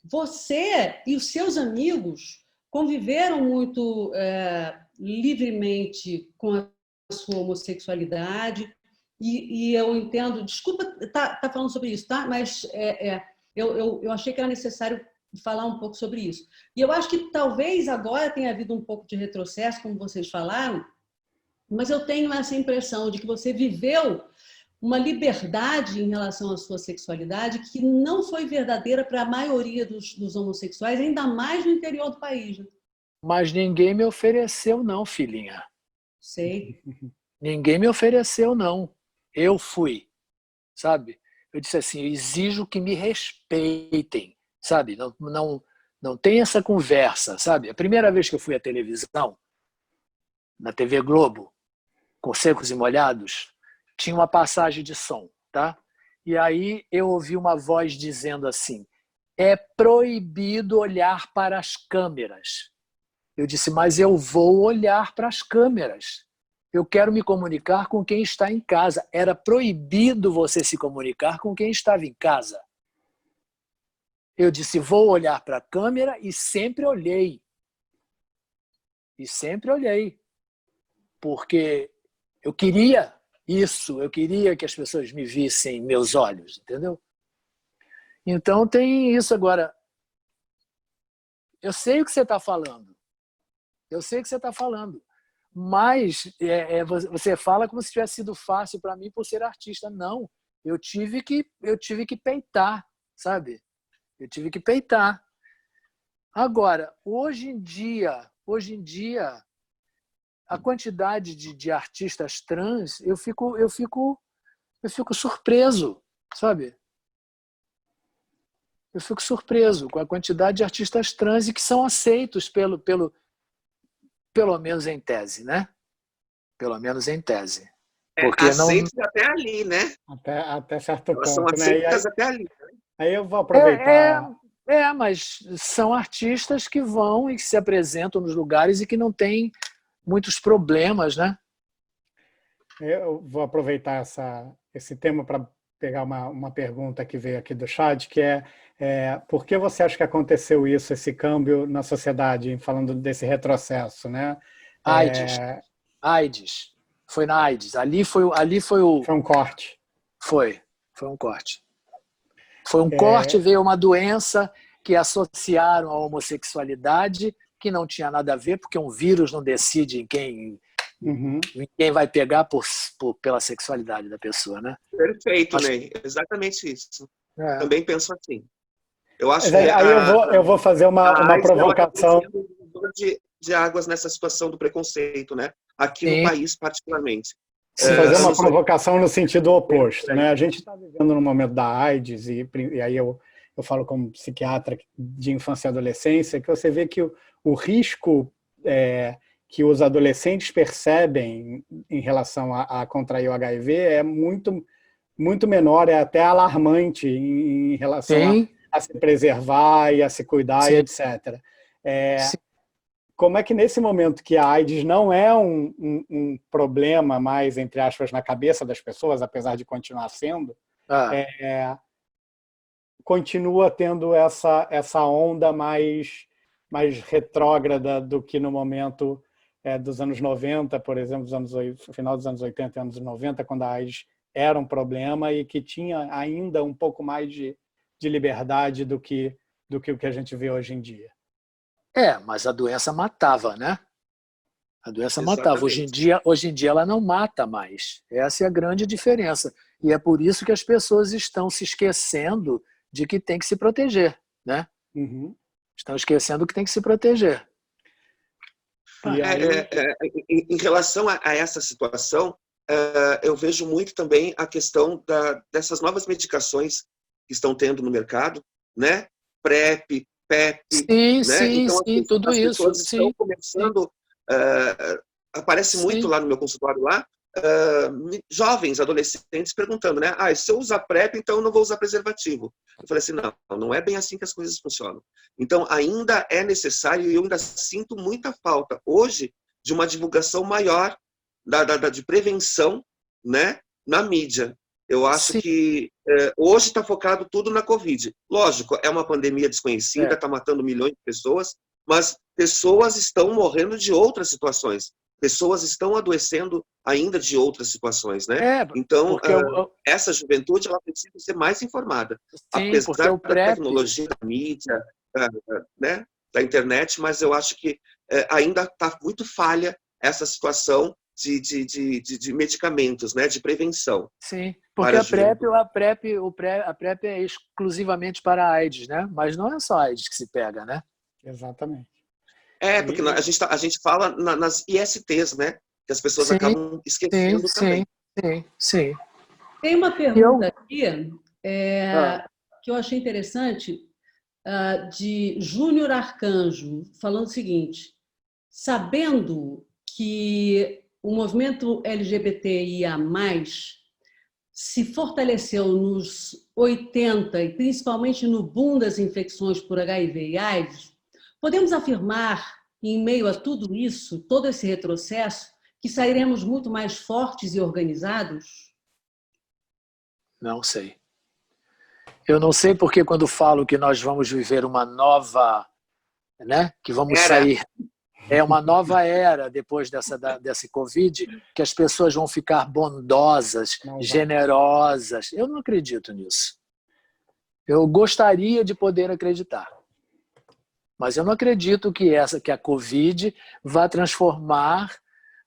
Você e os seus amigos conviveram muito livremente com a sua homossexualidade, e eu entendo, desculpa tá falando sobre isso, tá? Mas eu achei que era necessário falar um pouco sobre isso. E eu acho que talvez agora tenha havido um pouco de retrocesso, como vocês falaram, mas eu tenho essa impressão de que você viveu uma liberdade em relação à sua sexualidade que não foi verdadeira para a maioria dos homossexuais, ainda mais no interior do país. Né? Mas ninguém me ofereceu não, filhinha. Sei. Ninguém me ofereceu não. Eu fui, sabe? Eu disse assim, eu exijo que me respeitem, sabe? Não tem essa conversa, sabe? A primeira vez que eu fui à televisão, na TV Globo, com Secos e Molhados, tinha uma passagem de som, tá? E aí eu ouvi uma voz dizendo assim, é proibido olhar para as câmeras. Eu disse, mas eu vou olhar para as câmeras. Eu quero me comunicar com quem está em casa. Era proibido você se comunicar com quem estava em casa. Eu disse, vou olhar para a câmera e sempre olhei. E sempre olhei. Porque eu queria isso, eu queria que as pessoas me vissem meus olhos, entendeu? Então tem isso agora. Eu sei o que você está falando. Eu sei o que você está falando. Mas você fala como se tivesse sido fácil para mim por ser artista. Não, eu tive que peitar, sabe? Eu tive que peitar. Agora, hoje em dia, a quantidade de artistas trans, eu fico surpreso, sabe? Eu fico surpreso com a quantidade de artistas trans e que são aceitos pelo menos em tese, né? Pelo menos em tese. Porque aceitos até ali, né? Até certo Elas ponto, são aceitas até ali. Aí eu vou aproveitar... Mas são artistas que vão e que se apresentam nos lugares e que não têm muitos problemas, né? Eu vou aproveitar esse tema para pegar uma pergunta que veio aqui do chat, que é por que você acha que aconteceu isso, esse câmbio na sociedade, falando desse retrocesso, né? AIDS. Foi na AIDS. Ali foi o... Foi um corte. Foi um corte. Foi um corte, veio uma doença que associaram à homossexualidade, que não tinha nada a ver, porque um vírus não decide em quem vai pegar pela sexualidade da pessoa, né? Perfeito, Ney. Exatamente isso. Também penso assim. Eu acho que eu vou fazer uma provocação. De águas nessa situação do preconceito, né? Aqui no país, particularmente. Fazer uma provocação no sentido oposto, né? A gente está vivendo no momento da AIDS, e aí eu falo como psiquiatra de infância e adolescência, que você vê que o risco que os adolescentes percebem em relação a contrair o HIV é muito, muito menor, é até alarmante em relação a se preservar e a se cuidar, e etc. Como é que nesse momento que a AIDS não é um problema mais, entre aspas, na cabeça das pessoas, apesar de continuar sendo, continua tendo essa onda mais retrógrada do que no momento dos anos 90, por exemplo, final dos anos 80 e anos 90, quando a AIDS era um problema e que tinha ainda um pouco mais de liberdade do que o que a gente vê hoje em dia. Mas a doença matava, né? A doença matava. Hoje em dia ela não mata mais. Essa é a grande diferença. E é por isso que as pessoas estão se esquecendo de que tem que se proteger, né? Estão esquecendo que tem que se proteger. Em relação a essa situação, eu vejo muito também a questão dessas novas medicações que estão tendo no mercado, né? PrEP, PEP, então, tudo as isso. Pessoas estão começando, aparece muito lá no meu consultório lá, jovens, adolescentes perguntando, né? Se eu usar PrEP, então eu não vou usar preservativo. Eu falei assim, não é bem assim que as coisas funcionam. Então, ainda é necessário, e eu ainda sinto muita falta hoje de uma divulgação maior de prevenção, né, na mídia. Eu acho que hoje está focado tudo na Covid. Lógico, é uma pandemia desconhecida, está matando milhões de pessoas, mas pessoas estão morrendo de outras situações. Pessoas estão adoecendo ainda de outras situações, né? Então, essa juventude ela precisa ser mais informada. Apesar da tecnologia, da mídia, né, da internet, mas eu acho que ainda está muito falha essa situação de medicamentos, né, de prevenção. Sim, porque a PrEP é exclusivamente para a AIDS, né? Mas não é só a AIDS que se pega, né? Exatamente. Porque a gente fala nas ISTs, né? Que as pessoas acabam esquecendo também. Sim. Tem uma pergunta aqui que eu achei interessante, de Júnior Arcanjo, falando o seguinte: sabendo que o movimento LGBTIA+, se fortaleceu nos 80 e principalmente no boom das infecções por HIV e AIDS, podemos afirmar, em meio a tudo isso, todo esse retrocesso, que sairemos muito mais fortes e organizados? Não sei. Eu não sei porque quando falo que nós vamos viver uma nova, né, que vamos sair... uma nova era depois dessa Covid, que as pessoas vão ficar bondosas, generosas. Eu não acredito nisso. Eu gostaria de poder acreditar. Mas eu não acredito que a Covid vá transformar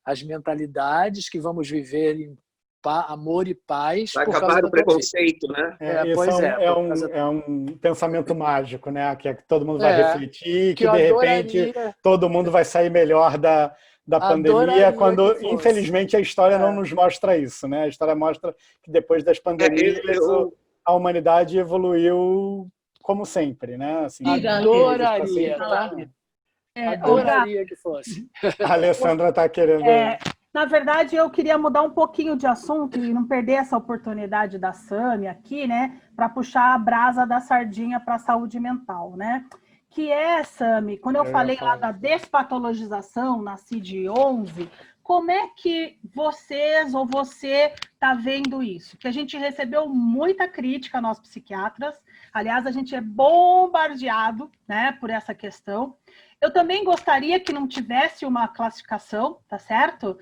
as mentalidades, que vamos viver em amor e paz. Vai acabar o preconceito, né? É um pensamento mágico, né? Que todo mundo vai refletir, que de repente todo mundo vai sair melhor da pandemia, quando, infelizmente, a história não nos mostra isso, né? A história mostra que depois das pandemias a humanidade evoluiu como sempre, né? Assim, adoraria, tá? Adoraria que fosse. A Alessandra está querendo... Na verdade, eu queria mudar um pouquinho de assunto e não perder essa oportunidade da Sami aqui, né? Para puxar a brasa da sardinha para a saúde mental, né? Que é, Sami, quando eu falei lá da despatologização na CID-11, como é que vocês ou você está vendo isso? Que a gente recebeu muita crítica, nós psiquiatras. Aliás, a gente é bombardeado, né, por essa questão. Eu também gostaria que não tivesse uma classificação, tá certo?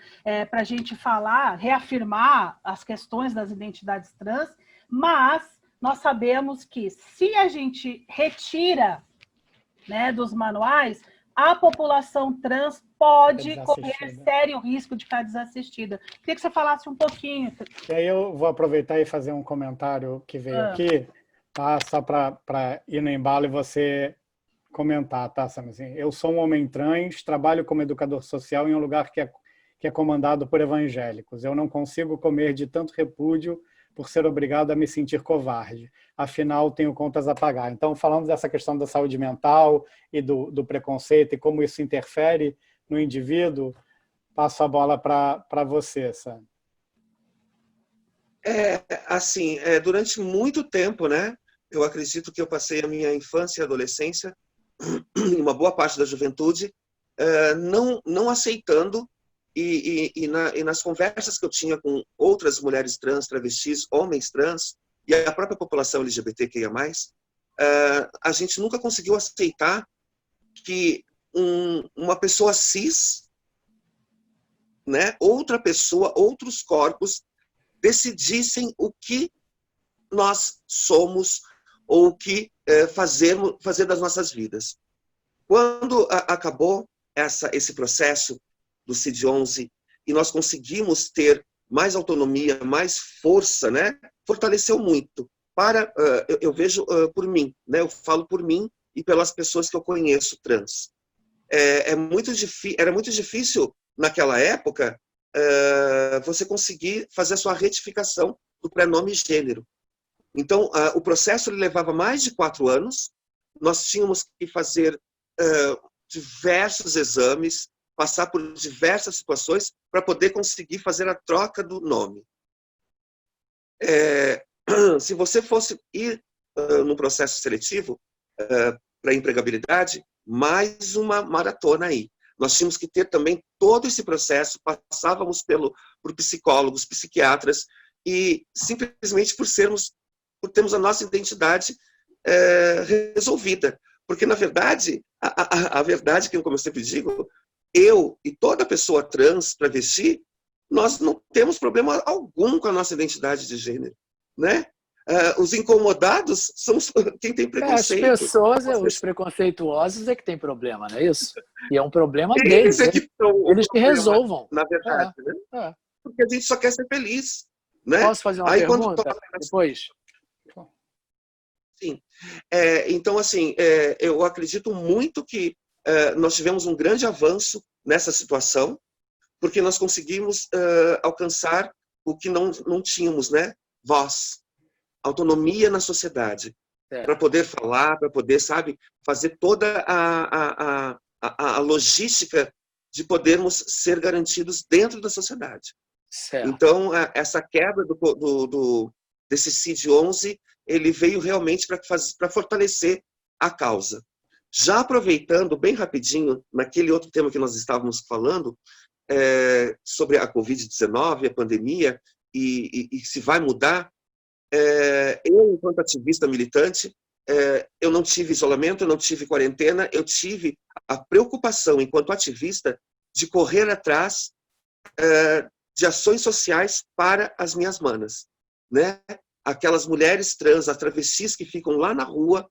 Para a gente falar, reafirmar as questões das identidades trans, mas nós sabemos que se a gente retira, né, dos manuais, a população trans pode correr sério risco de ficar desassistida. Queria que você falasse um pouquinho. E aí eu vou aproveitar e fazer um comentário que veio aqui, tá? Só para ir no embalo e você comentar, tá, Sam? Assim, eu sou um homem trans, trabalho como educador social em um lugar que é comandado por evangélicos. Eu não consigo comer de tanto repúdio por ser obrigado a me sentir covarde. Afinal, tenho contas a pagar. Então, falando dessa questão da saúde mental e do preconceito e como isso interfere no indivíduo, passo a bola para você, Sam. Durante muito tempo, né? Eu acredito que eu passei a minha infância e adolescência, e uma boa parte da juventude, não aceitando, e nas conversas que eu tinha com outras mulheres trans, travestis, homens trans, e a própria população LGBTQIA+, a gente nunca conseguiu aceitar que uma pessoa cis, né, outra pessoa, outros corpos, decidissem o que nós somos ou o que fazer das nossas vidas. Quando acabou esse processo do CID-11 e nós conseguimos ter mais autonomia, mais força, né? Fortaleceu muito. Eu vejo por mim, né? Eu falo por mim e pelas pessoas que eu conheço trans. Era muito difícil naquela época você conseguir fazer a sua retificação do prenome gênero. Então, o processo ele levava mais de 4 anos. Nós tínhamos que fazer diversos exames, passar por diversas situações para poder conseguir fazer a troca do nome. Se você fosse ir no processo seletivo para empregabilidade, mais uma maratona aí. Nós tínhamos que ter também todo esse processo, passávamos por psicólogos, psiquiatras, e simplesmente por termos a nossa identidade resolvida. Porque, na verdade, a verdade, como eu sempre digo, eu e toda pessoa trans, travesti, nós não temos problema algum com a nossa identidade de gênero, né? Os incomodados são quem tem preconceito. As pessoas, os preconceituosos é que tem problema, não é isso? E é um problema deles. Eles que resolvam. Na verdade, né? Porque a gente só quer ser feliz, né? Posso fazer uma pergunta depois? Sim. Então, assim, eu acredito muito que nós tivemos um grande avanço nessa situação, porque nós conseguimos alcançar o que não tínhamos, né? Voz, autonomia na sociedade, para poder falar, para poder, sabe, fazer toda a logística de podermos ser garantidos dentro da sociedade. Certo. Então, essa quebra desse CID-11, ele veio realmente para fortalecer a causa. Já aproveitando bem rapidinho, naquele outro tema que nós estávamos falando, sobre a Covid-19, a pandemia, e se vai mudar, eu, enquanto ativista militante, eu não tive isolamento, eu não tive quarentena, eu tive a preocupação, enquanto ativista, de correr atrás de ações sociais para as minhas manas, né? Aquelas mulheres trans, as travestis que ficam lá na rua,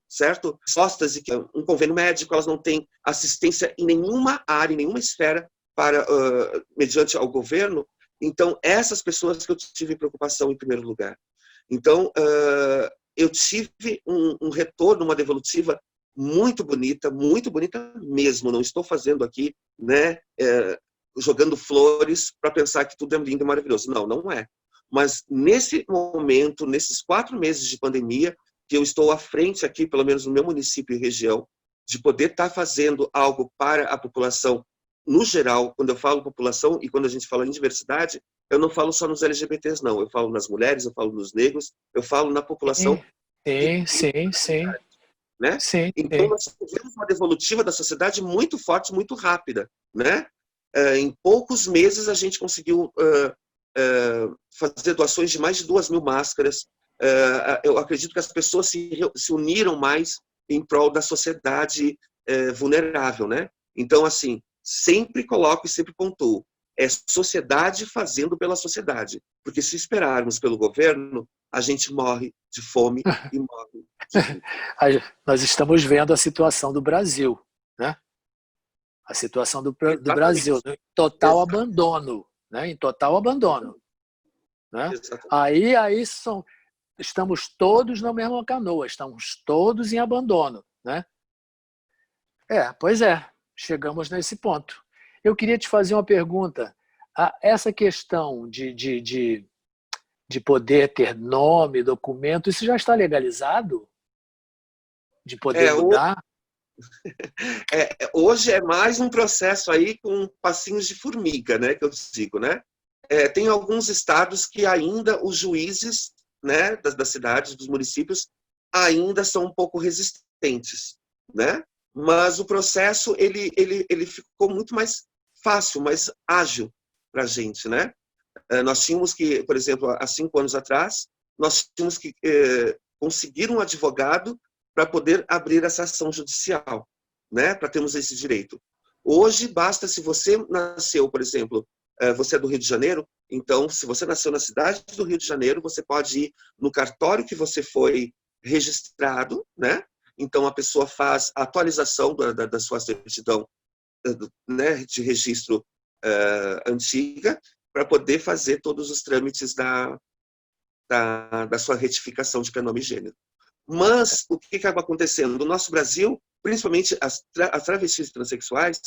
certo? Postas de um convênio médico, elas não têm assistência em nenhuma área, em nenhuma esfera mediante ao governo. Então, essas pessoas que eu tive preocupação em primeiro lugar. Então, eu tive um retorno, uma devolutiva muito bonita mesmo. Não estou fazendo aqui, né, jogando flores para pensar que tudo é lindo e maravilhoso. Não, não é. Mas nesse momento, nesses 4 meses de pandemia, que eu estou à frente aqui, pelo menos no meu município e região, de poder estar fazendo algo para a população no geral. Quando eu falo população e quando a gente fala em diversidade, eu não falo só nos LGBTs, não. Eu falo nas mulheres, eu falo nos negros, eu falo na população. Sim. Né? Sim, então, nós tivemos uma devolutiva da sociedade muito forte, muito rápida. Né? Em poucos meses, a gente conseguiu fazer doações de mais de 2.000 máscaras. Eu acredito que as pessoas se uniram mais em prol da sociedade vulnerável. Né? Então, assim, sempre coloco e sempre pontuo. É sociedade fazendo pela sociedade. Porque se esperarmos pelo governo, a gente morre de fome e morre de fome. Nós estamos vendo a situação do Brasil, né? A situação do Brasil, em total abandono, né? Em total abandono, né? Aí estamos todos na mesma canoa, estamos todos em abandono, né? Pois é, chegamos nesse ponto. Eu queria te fazer uma pergunta. Essa questão de poder ter nome, documento, isso já está legalizado? De poder mudar? Hoje é mais um processo aí com passinhos de formiga, né, que eu digo, né? Tem alguns estados que ainda os juízes, né, das cidades, dos municípios, ainda são um pouco resistentes, né? Mas o processo ele ficou muito mais fácil, mais ágil para a gente, né? Nós tínhamos que, por exemplo, há 5 anos atrás, nós tínhamos que conseguir um advogado para poder abrir essa ação judicial, né? Para termos esse direito. Hoje, basta se você nasceu, por exemplo, você é do Rio de Janeiro, então, se você nasceu na cidade do Rio de Janeiro, você pode ir no cartório que você foi registrado, né? Então, a pessoa faz a atualização da sua certidão, né, de registro antiga, para poder fazer todos os trâmites da sua retificação de prenome e gênero. Mas o que acaba acontecendo? No nosso Brasil, principalmente as travestis e transexuais,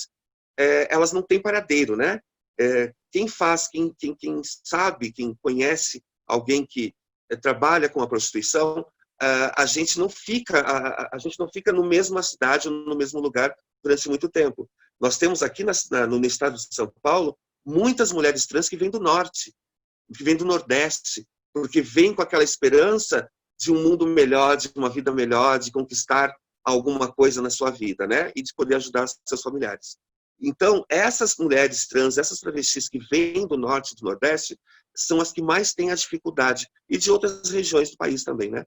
elas não têm paradeiro, né? Quem faz, quem sabe, quem conhece alguém que trabalha com a prostituição, a gente não fica no mesma cidade ou no mesmo lugar durante muito tempo. Nós temos aqui no estado de São Paulo muitas mulheres trans que vêm do norte, que vêm do nordeste, porque vêm com aquela esperança de um mundo melhor, de uma vida melhor, de conquistar alguma coisa na sua vida, né? E de poder ajudar seus familiares. Então, essas mulheres trans, essas travestis que vêm do norte e do nordeste, são as que mais têm a dificuldade, e de outras regiões do país também, né?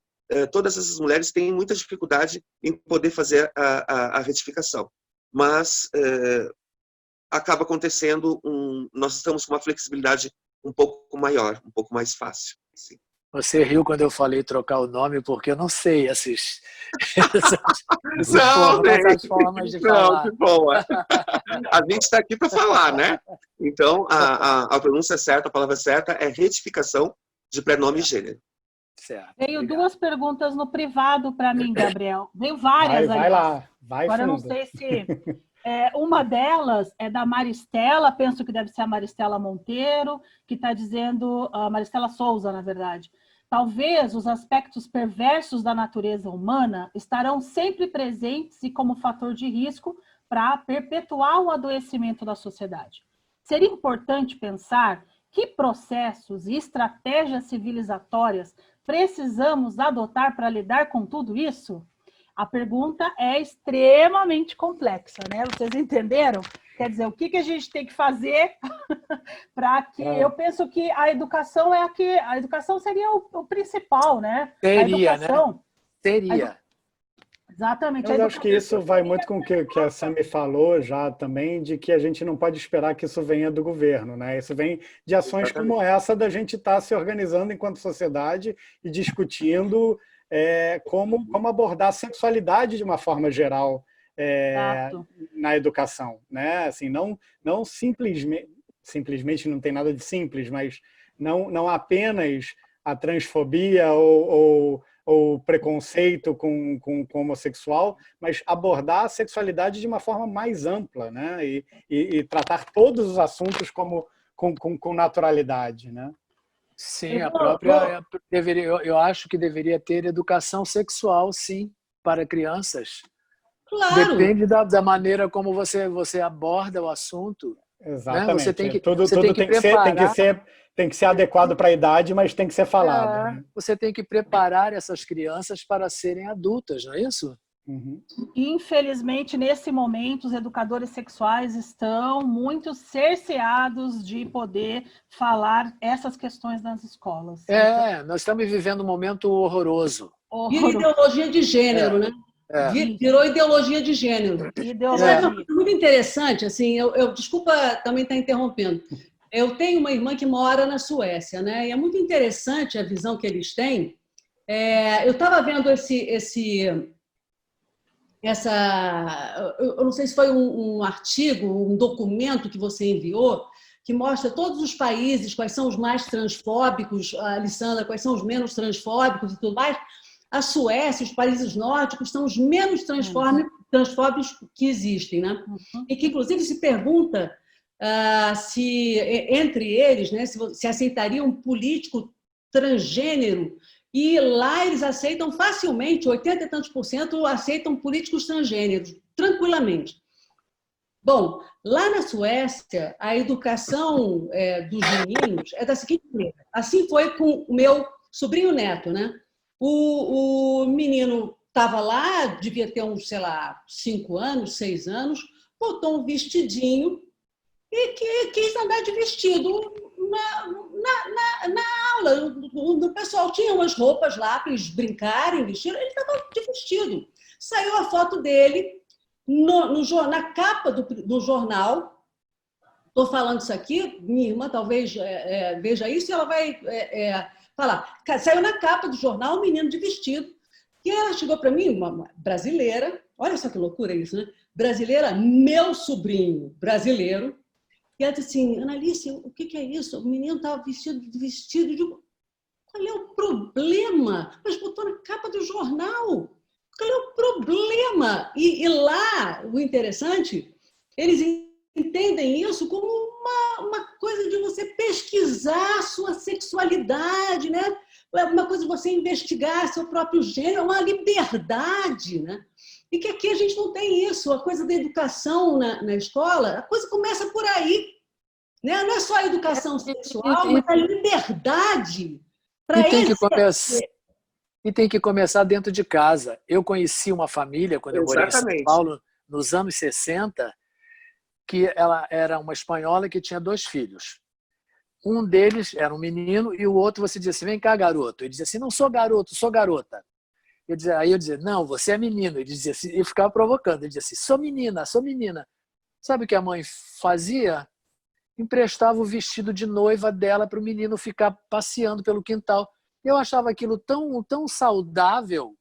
Todas essas mulheres têm muita dificuldade em poder fazer a retificação. Mas acaba acontecendo, nós estamos com uma flexibilidade um pouco maior, um pouco mais fácil. Sim. Você riu quando eu falei trocar o nome, porque eu não sei essas formas de falar. Que bom. A gente está aqui para falar, né? Então, a pronúncia certa, a palavra certa é retificação de prenome e gênero. Certo, veio obrigado. 2 perguntas no privado para mim, Gabriel. Veio várias. Vai lá, vai agora fundo. Eu não sei se... uma delas é da Maristela, penso que deve ser a Maristela Monteiro, que está dizendo, a Maristela Souza, na verdade, talvez os aspectos perversos da natureza humana estarão sempre presentes e como fator de risco para perpetuar o adoecimento da sociedade. Seria importante pensar que processos e estratégias civilizatórias precisamos adotar para lidar com tudo isso? A pergunta é extremamente complexa, né? Vocês entenderam? Quer dizer, o que a gente tem que fazer para que... Eu penso que a educação a educação seria o principal, né? Seria, a educação, né? Seria. Exatamente. Eu acho que isso vai muito com o que a Sami falou já também, de que a gente não pode esperar que isso venha do governo, né? Isso vem de ações como essa, da gente estar se organizando enquanto sociedade e discutindo como abordar a sexualidade de uma forma geral na educação, né? Assim, não simplesmente não tem nada de simples, mas não apenas a transfobia ou ou preconceito com homossexual, mas abordar a sexualidade de uma forma mais ampla, né? E tratar todos os assuntos com naturalidade, né? Sim, a própria deveria, eu acho que deveria ter educação sexual, sim, para crianças. Claro. Depende da maneira como você aborda o assunto. Exatamente. Né? Você tem que, tudo tem que preparar. Tem que ser adequado para a idade, mas tem que ser falado. Né? Você tem que preparar essas crianças para serem adultas, não é isso? Uhum. Infelizmente, nesse momento, os educadores sexuais estão muito cerceados de poder falar essas questões nas escolas. Nós estamos vivendo um momento horroroso. Vira ideologia de gênero, né? Virou ideologia de gênero. Ideologia. Muito interessante, assim, desculpa também estar interrompendo. Eu tenho uma irmã que mora na Suécia, né? E é muito interessante a visão que eles têm. Eu estava vendo eu não sei se foi um artigo, um documento que você enviou, que mostra todos os países, quais são os mais transfóbicos, Alessandra, quais são os menos transfóbicos e tudo mais. A Suécia, os países nórdicos, são os menos transfóbicos que existem, né? E que, inclusive, se pergunta se, entre eles, né, se aceitaria um político transgênero. E lá eles aceitam facilmente, 80 e tantos % aceitam políticos transgêneros, tranquilamente. Bom, lá na Suécia, a educação dos meninos é da seguinte maneira. Assim foi com o meu sobrinho neto, né? O menino estava lá, devia ter uns, 5 anos, 6 anos, botou um vestidinho e quis andar de vestido na aula. O pessoal tinha umas roupas lá para eles brincarem, vestir, ele estava de vestido. Saiu a foto dele na capa do jornal. Estou falando isso aqui, minha irmã talvez veja isso e ela vai falar. Saiu na capa do jornal um menino de vestido. E ela chegou para mim, uma brasileira, olha só que loucura isso, né? Brasileira, meu sobrinho brasileiro. E ela disse assim, Analice, o que é isso? O menino estava vestido de vestido. Eu digo, qual é o problema? Mas botou na capa do jornal. Qual é o problema? E lá, o interessante, eles entendem isso como uma coisa de você pesquisar a sua sexualidade, né? Uma coisa de você investigar seu próprio gênero, uma liberdade, né? E que aqui a gente não tem isso. A coisa da educação na escola, a coisa começa por aí. Né? Não é só a educação sexual, mas a liberdade para E tem que começar dentro de casa. Eu conheci uma família, quando eu morei em São Paulo, nos anos 60, que ela era uma espanhola que tinha 2 filhos. Um deles era um menino e o outro você dizia assim, vem cá, garoto. Ele dizia assim, não sou garoto, sou garota. Aí eu dizia, não, você é menino. Ele dizia assim, e ficava provocando. Ele dizia assim, sou menina, sou menina. Sabe o que a mãe fazia? Emprestava o vestido de noiva dela para o menino ficar passeando pelo quintal. Eu achava aquilo tão saudável.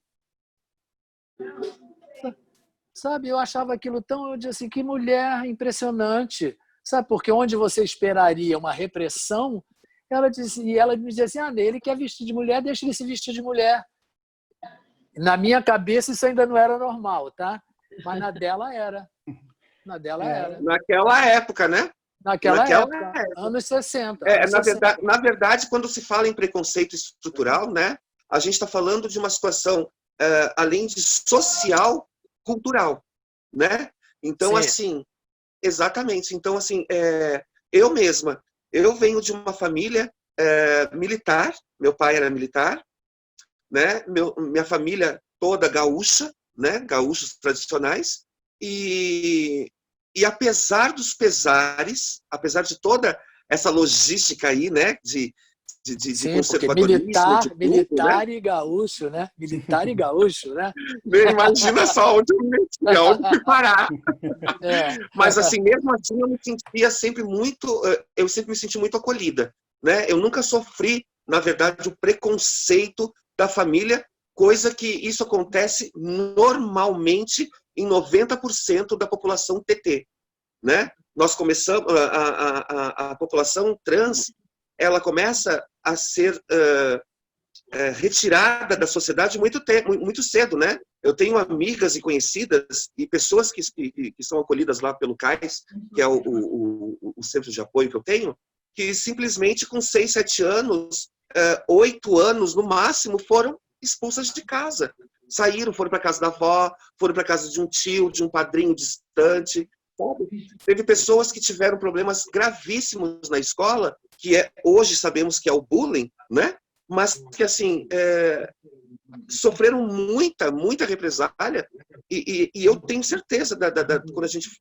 Sabe, eu achava aquilo eu dizia assim, que mulher impressionante. Sabe, porque onde você esperaria uma repressão, ela me dizia assim, ele quer vestir de mulher, deixa ele se vestir de mulher. Na minha cabeça isso ainda não era normal, tá? Mas na dela era. Naquela época, né? Naquela época, anos 60. Na verdade, quando se fala em preconceito estrutural, né, a gente está falando de uma situação, além de social, cultural. Né? Então, Sim. assim, exatamente. Então, assim, eu mesma, eu venho de uma família militar, meu pai era militar, né? Minha família toda gaúcha, né? Gaúchos tradicionais, e apesar dos pesares, apesar de toda essa logística aí, né? De conservadorismo, militar, né? e gaúcho, né? Militar e gaúcho, né? Imagina só onde eu fui parar. Mas assim, mesmo assim, eu sempre me senti muito acolhida, né? Eu nunca sofri, na verdade, o preconceito da família, coisa que isso acontece normalmente em 90% da população TT, né? Nós começamos a população trans, ela começa a ser retirada da sociedade muito cedo, né? Eu tenho amigas e conhecidas e pessoas que são acolhidas lá pelo CAIS, que é o centro de apoio que eu tenho, que simplesmente com 6, 7 anos, 8 anos no máximo, foram expulsas de casa. Saíram, foram para casa da avó, foram para casa de um tio, de um padrinho distante. Sabe? Teve pessoas que tiveram problemas gravíssimos na escola, que hoje sabemos que é o bullying, né? Mas que, assim, sofreram muita represália, e eu tenho certeza,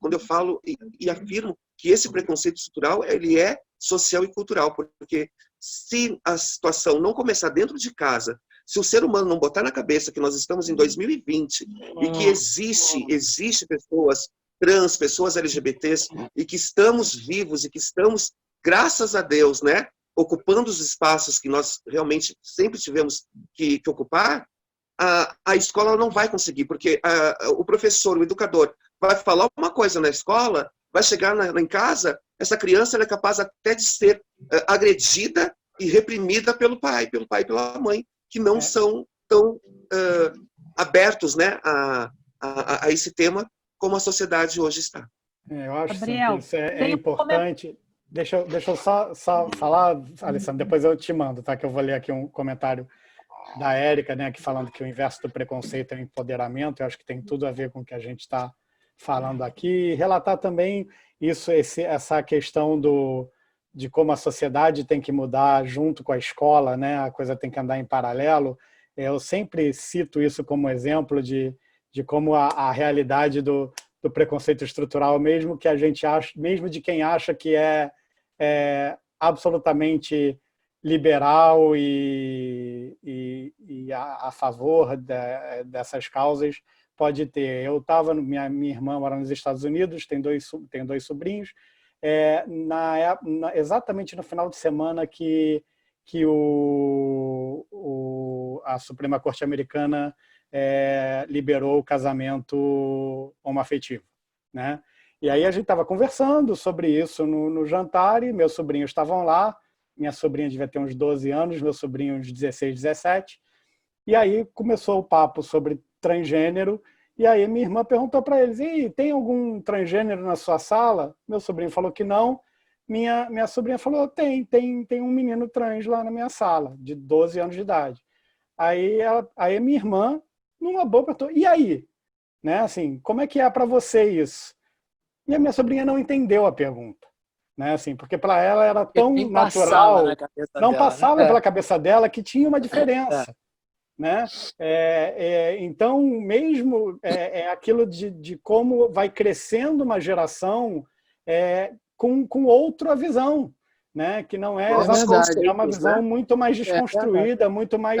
quando eu falo e afirmo que esse preconceito estrutural, ele é social e cultural, porque se a situação não começar dentro de casa, se o ser humano não botar na cabeça que nós estamos em 2020 e que existe pessoas trans, pessoas LGBTs, e que estamos vivos e que estamos, graças a Deus, né, ocupando os espaços que nós realmente sempre tivemos que ocupar, a escola não vai conseguir, porque o professor, o educador, vai falar uma coisa na escola, vai chegar em casa, essa criança ela é capaz até de ser agredida e reprimida pelo pai e pela mãe, que não são tão abertos, né, a esse tema como a sociedade hoje está. Eu acho, Gabriel, que isso é importante. Deixa eu só falar, Alessandro, depois eu te mando, tá? Que eu vou ler aqui um comentário da Érica, né, aqui falando que o inverso do preconceito é o empoderamento. Eu acho que tem tudo a ver com o que a gente está falando aqui. E relatar também essa questão de como a sociedade tem que mudar junto com a escola, né? A coisa tem que andar em paralelo. Eu sempre cito isso como exemplo de como a realidade do preconceito estrutural, mesmo que a gente acha, mesmo de quem acha que é absolutamente liberal e a favor dessas causas, pode ter. Eu estava, minha irmã mora nos Estados Unidos, tem dois sobrinhos, exatamente no final de semana que a Suprema Corte Americana liberou o casamento homoafetivo, né? E aí a gente estava conversando sobre isso no jantar e meus sobrinhos estavam lá. Minha sobrinha devia ter uns 12 anos, meu sobrinho uns 16, 17. E aí começou o papo sobre transgênero. E aí minha irmã perguntou para eles: e tem algum transgênero na sua sala? Meu sobrinho falou que não. Minha sobrinha falou: tem um menino trans lá na minha sala, de 12 anos de idade. Aí a minha irmã, numa boa, perguntou: e aí? Né? Assim, como é que é para você isso? E a minha sobrinha não entendeu a pergunta, né? Assim, porque para ela era tão natural, não passava pela cabeça dela que tinha uma diferença, né? Então, mesmo aquilo de como vai crescendo uma geração com outra visão, né? Que não é uma visão, né, muito mais desconstruída, muito mais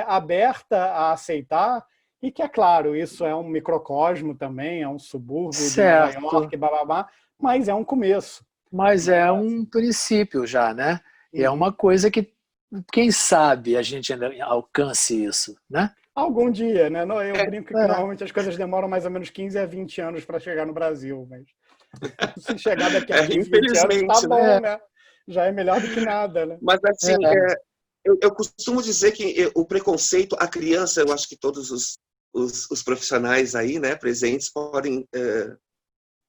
aberta a aceitar. E que, é claro, isso é um microcosmo também, é um subúrbio de Nova York, bababá, mas é um começo. Mas é um princípio já, né? E é uma coisa que, quem sabe, a gente ainda alcance isso, né? Algum dia, né? Eu brinco que normalmente as coisas demoram mais ou menos 15 a 20 anos para chegar no Brasil, mas se chegar daqui a 15, 20 anos, tá bom, né? Já é melhor do que nada, né? Mas, assim, eu costumo dizer que o preconceito, a criança, eu acho que todos os profissionais aí, né, presentes, podem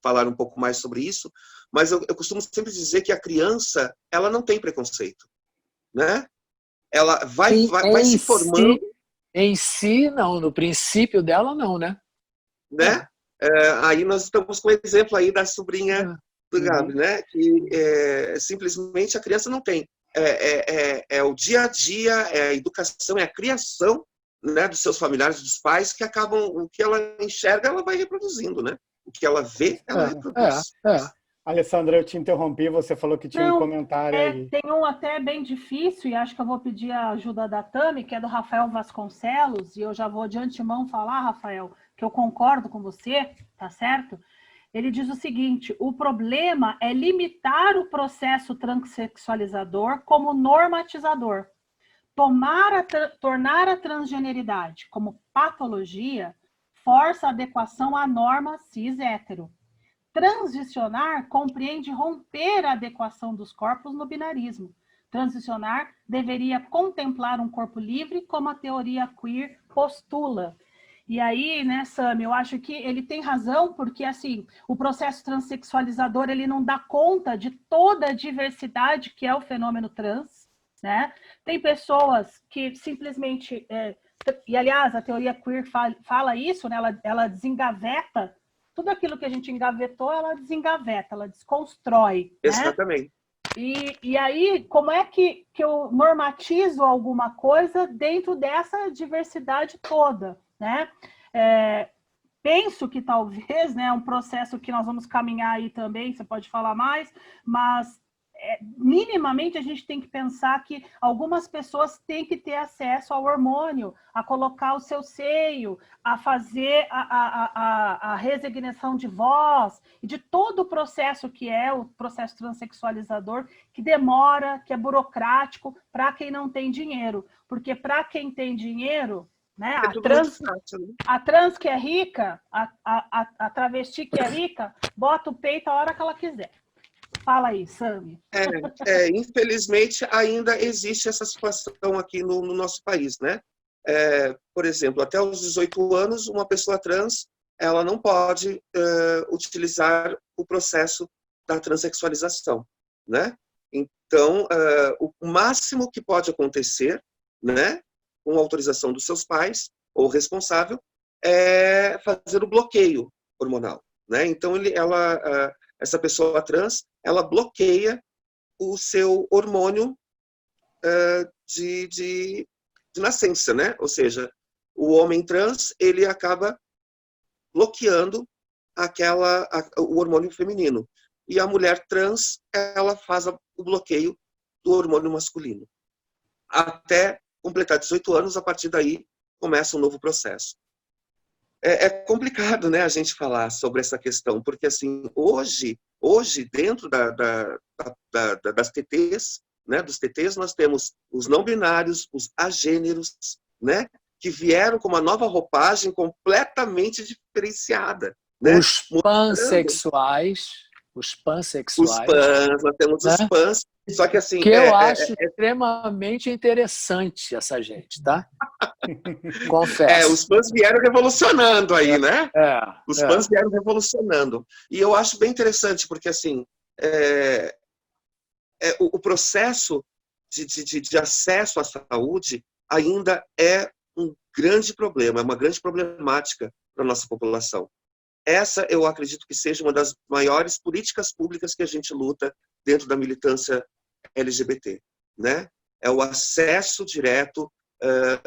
falar um pouco mais sobre isso, mas eu costumo sempre dizer que a criança, ela não tem preconceito, né? Ela vai se formando... Em si, não. No princípio dela, não, né? Aí nós estamos com o exemplo aí da sobrinha do Gabi, né? Que simplesmente a criança não tem. É o dia a dia, é a educação, é a criação, né, dos seus familiares, dos pais, que acabam, o que ela enxerga, ela vai reproduzindo, né? O que ela vê, ela reproduz. Alessandra, eu te interrompi, você falou que tinha um comentário aí. Tem um até bem difícil, e acho que eu vou pedir a ajuda da Tami, que é do Rafael Vasconcelos, e eu já vou de antemão falar, Rafael, que eu concordo com você, tá certo? Ele diz o seguinte: o problema é limitar o processo transexualizador como normatizador. Tornar a transgeneridade como patologia força a adequação à norma cis-hétero. Transicionar compreende romper a adequação dos corpos no binarismo, transicionar deveria contemplar um corpo livre, como a teoria queer postula. E aí, né, Sami, eu acho que ele tem razão, porque assim, o processo transexualizador ele não dá conta de toda a diversidade que é o fenômeno trans, né? Tem pessoas que simplesmente... e, aliás, a teoria queer fala isso, né? Ela desengaveta tudo aquilo que a gente engavetou, ela desengaveta, ela desconstrói. Exatamente. Né? E aí, como é que eu normatizo alguma coisa dentro dessa diversidade toda? Né? Penso que talvez, né, um processo que nós vamos caminhar aí também, você pode falar mais, mas minimamente a gente tem que pensar que algumas pessoas têm que ter acesso ao hormônio, a colocar o seu seio, a fazer a resignação de voz, e de todo o processo que é o processo transexualizador, que demora, que é burocrático para quem não tem dinheiro. Porque para quem tem dinheiro, né, a trans que é rica, a travesti que é rica, bota o peito a hora que ela quiser. Fala aí, Sami. Infelizmente, ainda existe essa situação aqui no nosso país, né? Por exemplo, até os 18 anos, uma pessoa trans, ela não pode utilizar o processo da transexualização, né? Então, o máximo que pode acontecer, né, com autorização dos seus pais ou responsável, é fazer o bloqueio hormonal, né? Então, essa pessoa trans, ela bloqueia o seu hormônio de nascença, né? Ou seja, o homem trans, ele acaba bloqueando o hormônio feminino. E a mulher trans, ela faz o bloqueio do hormônio masculino. Até completar 18 anos, a partir daí, começa um novo processo. É complicado, né, a gente falar sobre essa questão, porque assim, hoje dentro das TTs, né, dos TTs, nós temos os não binários, os agêneros, né, que vieram com uma nova roupagem completamente diferenciada, né? Os pansexuais. Os pansexuais. Nós temos, né? Os pans. Só que assim... Que eu acho extremamente interessante essa gente, tá? Confesso. Os pans vieram revolucionando aí, né? Os pans vieram revolucionando. E eu acho bem interessante, porque assim, o processo de acesso à saúde ainda é um grande problema, é uma grande problemática para a nossa população. Essa, eu acredito que seja uma das maiores políticas públicas que a gente luta dentro da militância LGBT, né? É o acesso direto.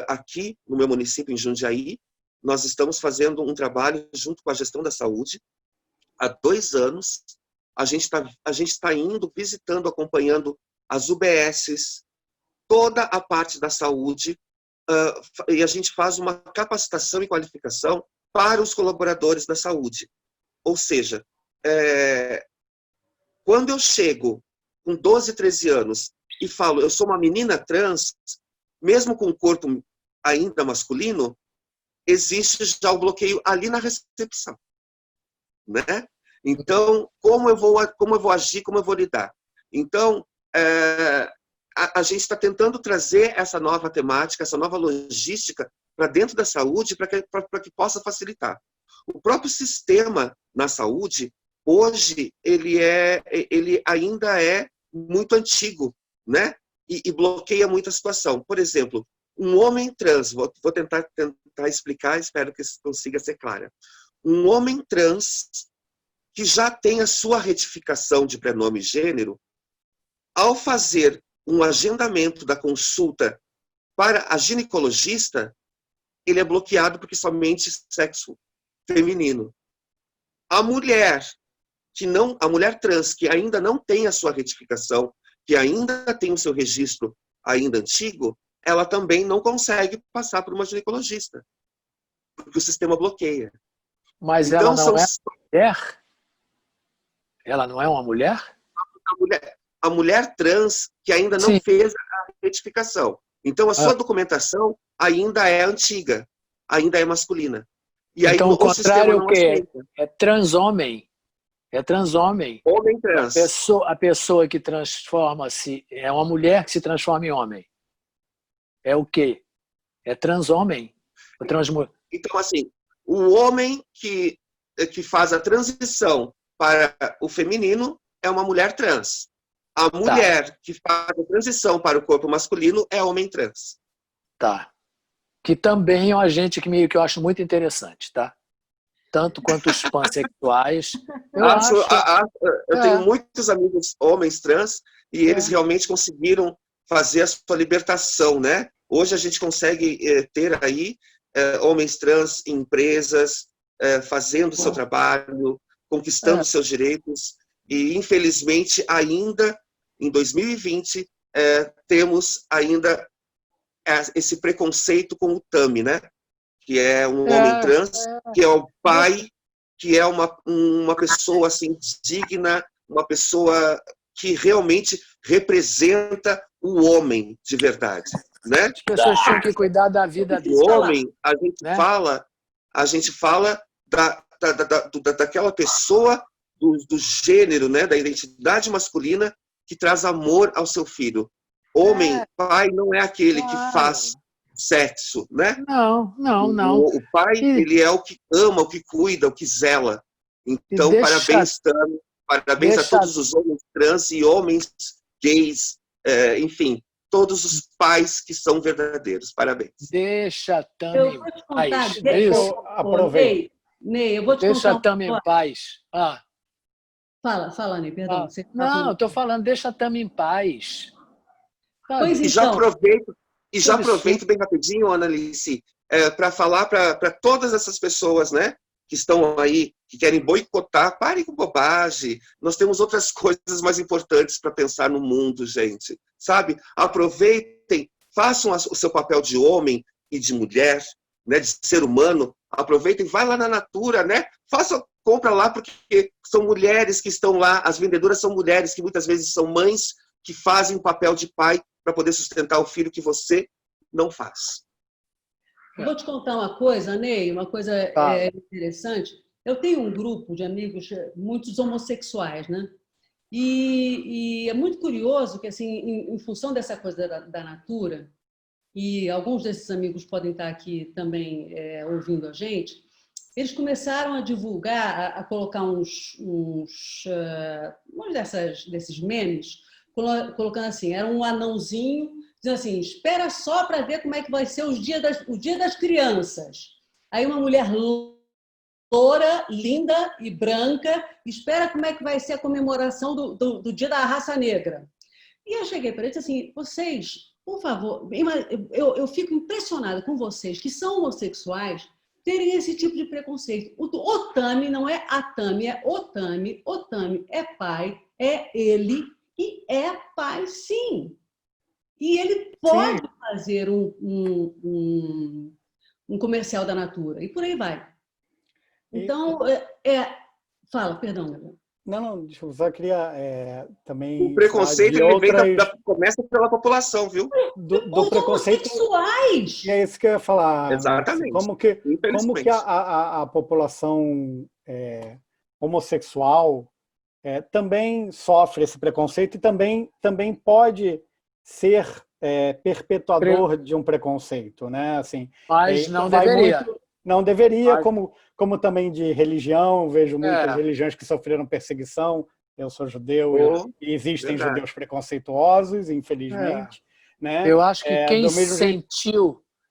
Aqui no meu município, em Jundiaí, nós estamos fazendo um trabalho junto com a gestão da saúde. Há 2 anos, a gente está indo, visitando, acompanhando as UBSs, toda a parte da saúde, e a gente faz uma capacitação e qualificação para os colaboradores da saúde. Ou seja, quando eu chego com 12, 13 anos e falo, eu sou uma menina trans, mesmo com o corpo ainda masculino, existe já o bloqueio ali na recepção, né? Então, como eu vou agir, como eu vou lidar? Então, a gente está tentando trazer essa nova temática, essa nova logística para dentro da saúde, para que possa facilitar. O próprio sistema na saúde, hoje, ele ainda é muito antigo, né? E bloqueia muita situação. Por exemplo, um homem trans, vou tentar explicar, espero que isso consiga ser clara. Um homem trans que já tem a sua retificação de prenome e gênero, ao fazer um agendamento da consulta para a ginecologista, ele é bloqueado porque somente sexo feminino. A mulher trans que ainda não tem a sua retificação, que ainda tem o seu registro ainda antigo, ela também não consegue passar por uma ginecologista, porque o sistema bloqueia. Mas então, ela não é mulher? Ela não é uma mulher? A mulher trans que ainda não fez a retificação. Então, a sua documentação ainda é antiga, ainda é masculina. E então, aí, o contrário é o quê? É transhomem? É transhomem. Homem trans. A pessoa que transforma-se é uma mulher que se transforma em homem. É o quê? É transhomem. Então, assim, o homem que faz a transição para o feminino é uma mulher trans. A mulher que faz a transição para o corpo masculino é homem trans. Tá. Que também é um agente que eu acho muito interessante, tá? Tanto quanto os pansexuais. Eu tenho muitos amigos homens trans e eles realmente conseguiram fazer a sua libertação, né? Hoje a gente consegue ter aí homens trans em empresas, fazendo o seu trabalho, conquistando seus direitos e, infelizmente, ainda em 2020, temos ainda esse preconceito com o Tami, né? Que é um homem trans, que é o pai, que é uma pessoa assim, digna, uma pessoa que realmente representa o homem de verdade. Né? As pessoas tinham que cuidar da vida dele. O homem, a gente fala daquela pessoa do gênero, né? Da identidade masculina que traz amor ao seu filho. Homem, pai, não é aquele que faz sexo, né? Não. O pai, ele é o que ama, o que cuida, o que zela. Então, parabéns, Tami. Parabéns a todos os homens trans e homens gays, enfim, todos os pais que são verdadeiros. Parabéns. Deixa a Tami em paz. Aproveita. Ney, eu vou te contar. Deixa a Tami em paz. Fala, Ney, perdão. Não, eu estou falando, deixa a Tami em paz. Pois e já aproveito bem rapidinho, Annalice, para falar para todas essas pessoas, né, que estão aí, que querem boicotar, parem com bobagem. Nós temos outras coisas mais importantes para pensar no mundo, gente. Sabe? Aproveitem, façam o seu papel de homem e de mulher, né, de ser humano. Aproveitem, vai lá na Natura, né? Compra lá, porque são mulheres que estão lá, as vendedoras são mulheres que muitas vezes são mães que fazem o papel de pai para poder sustentar o filho que você não faz. Eu vou te contar uma coisa, Ney, uma coisa interessante. Eu tenho um grupo de amigos, muitos homossexuais, né? E é muito curioso que, assim, em função dessa coisa da Natura, e alguns desses amigos podem estar aqui também ouvindo a gente, eles começaram a divulgar, a colocar uns desses memes, colocando assim, era um anãozinho, dizendo assim, espera só para ver como é que vai ser o dia das crianças. Aí uma mulher loura, linda e branca, espera como é que vai ser a comemoração do dia da raça negra. E eu cheguei para eles assim, vocês, por favor, eu fico impressionada com vocês que são homossexuais terem esse tipo de preconceito. O Tami não é a Tami, é o Tami é pai, é ele, e é pai, sim. E ele pode fazer um comercial da Natura, e por aí vai. Então, fala, perdão. Não, eu só queria também... O preconceito começa pela população, viu? Do preconceito homossexuais! É isso que eu ia falar. Exatamente. Como que a população homossexual também sofre esse preconceito e também pode ser perpetuador de um preconceito, né? Assim, mas não deveria. Não deveria, como também de religião, vejo muitas religiões que sofreram perseguição. Eu sou judeu e existem judeus preconceituosos, infelizmente. Né? Eu acho que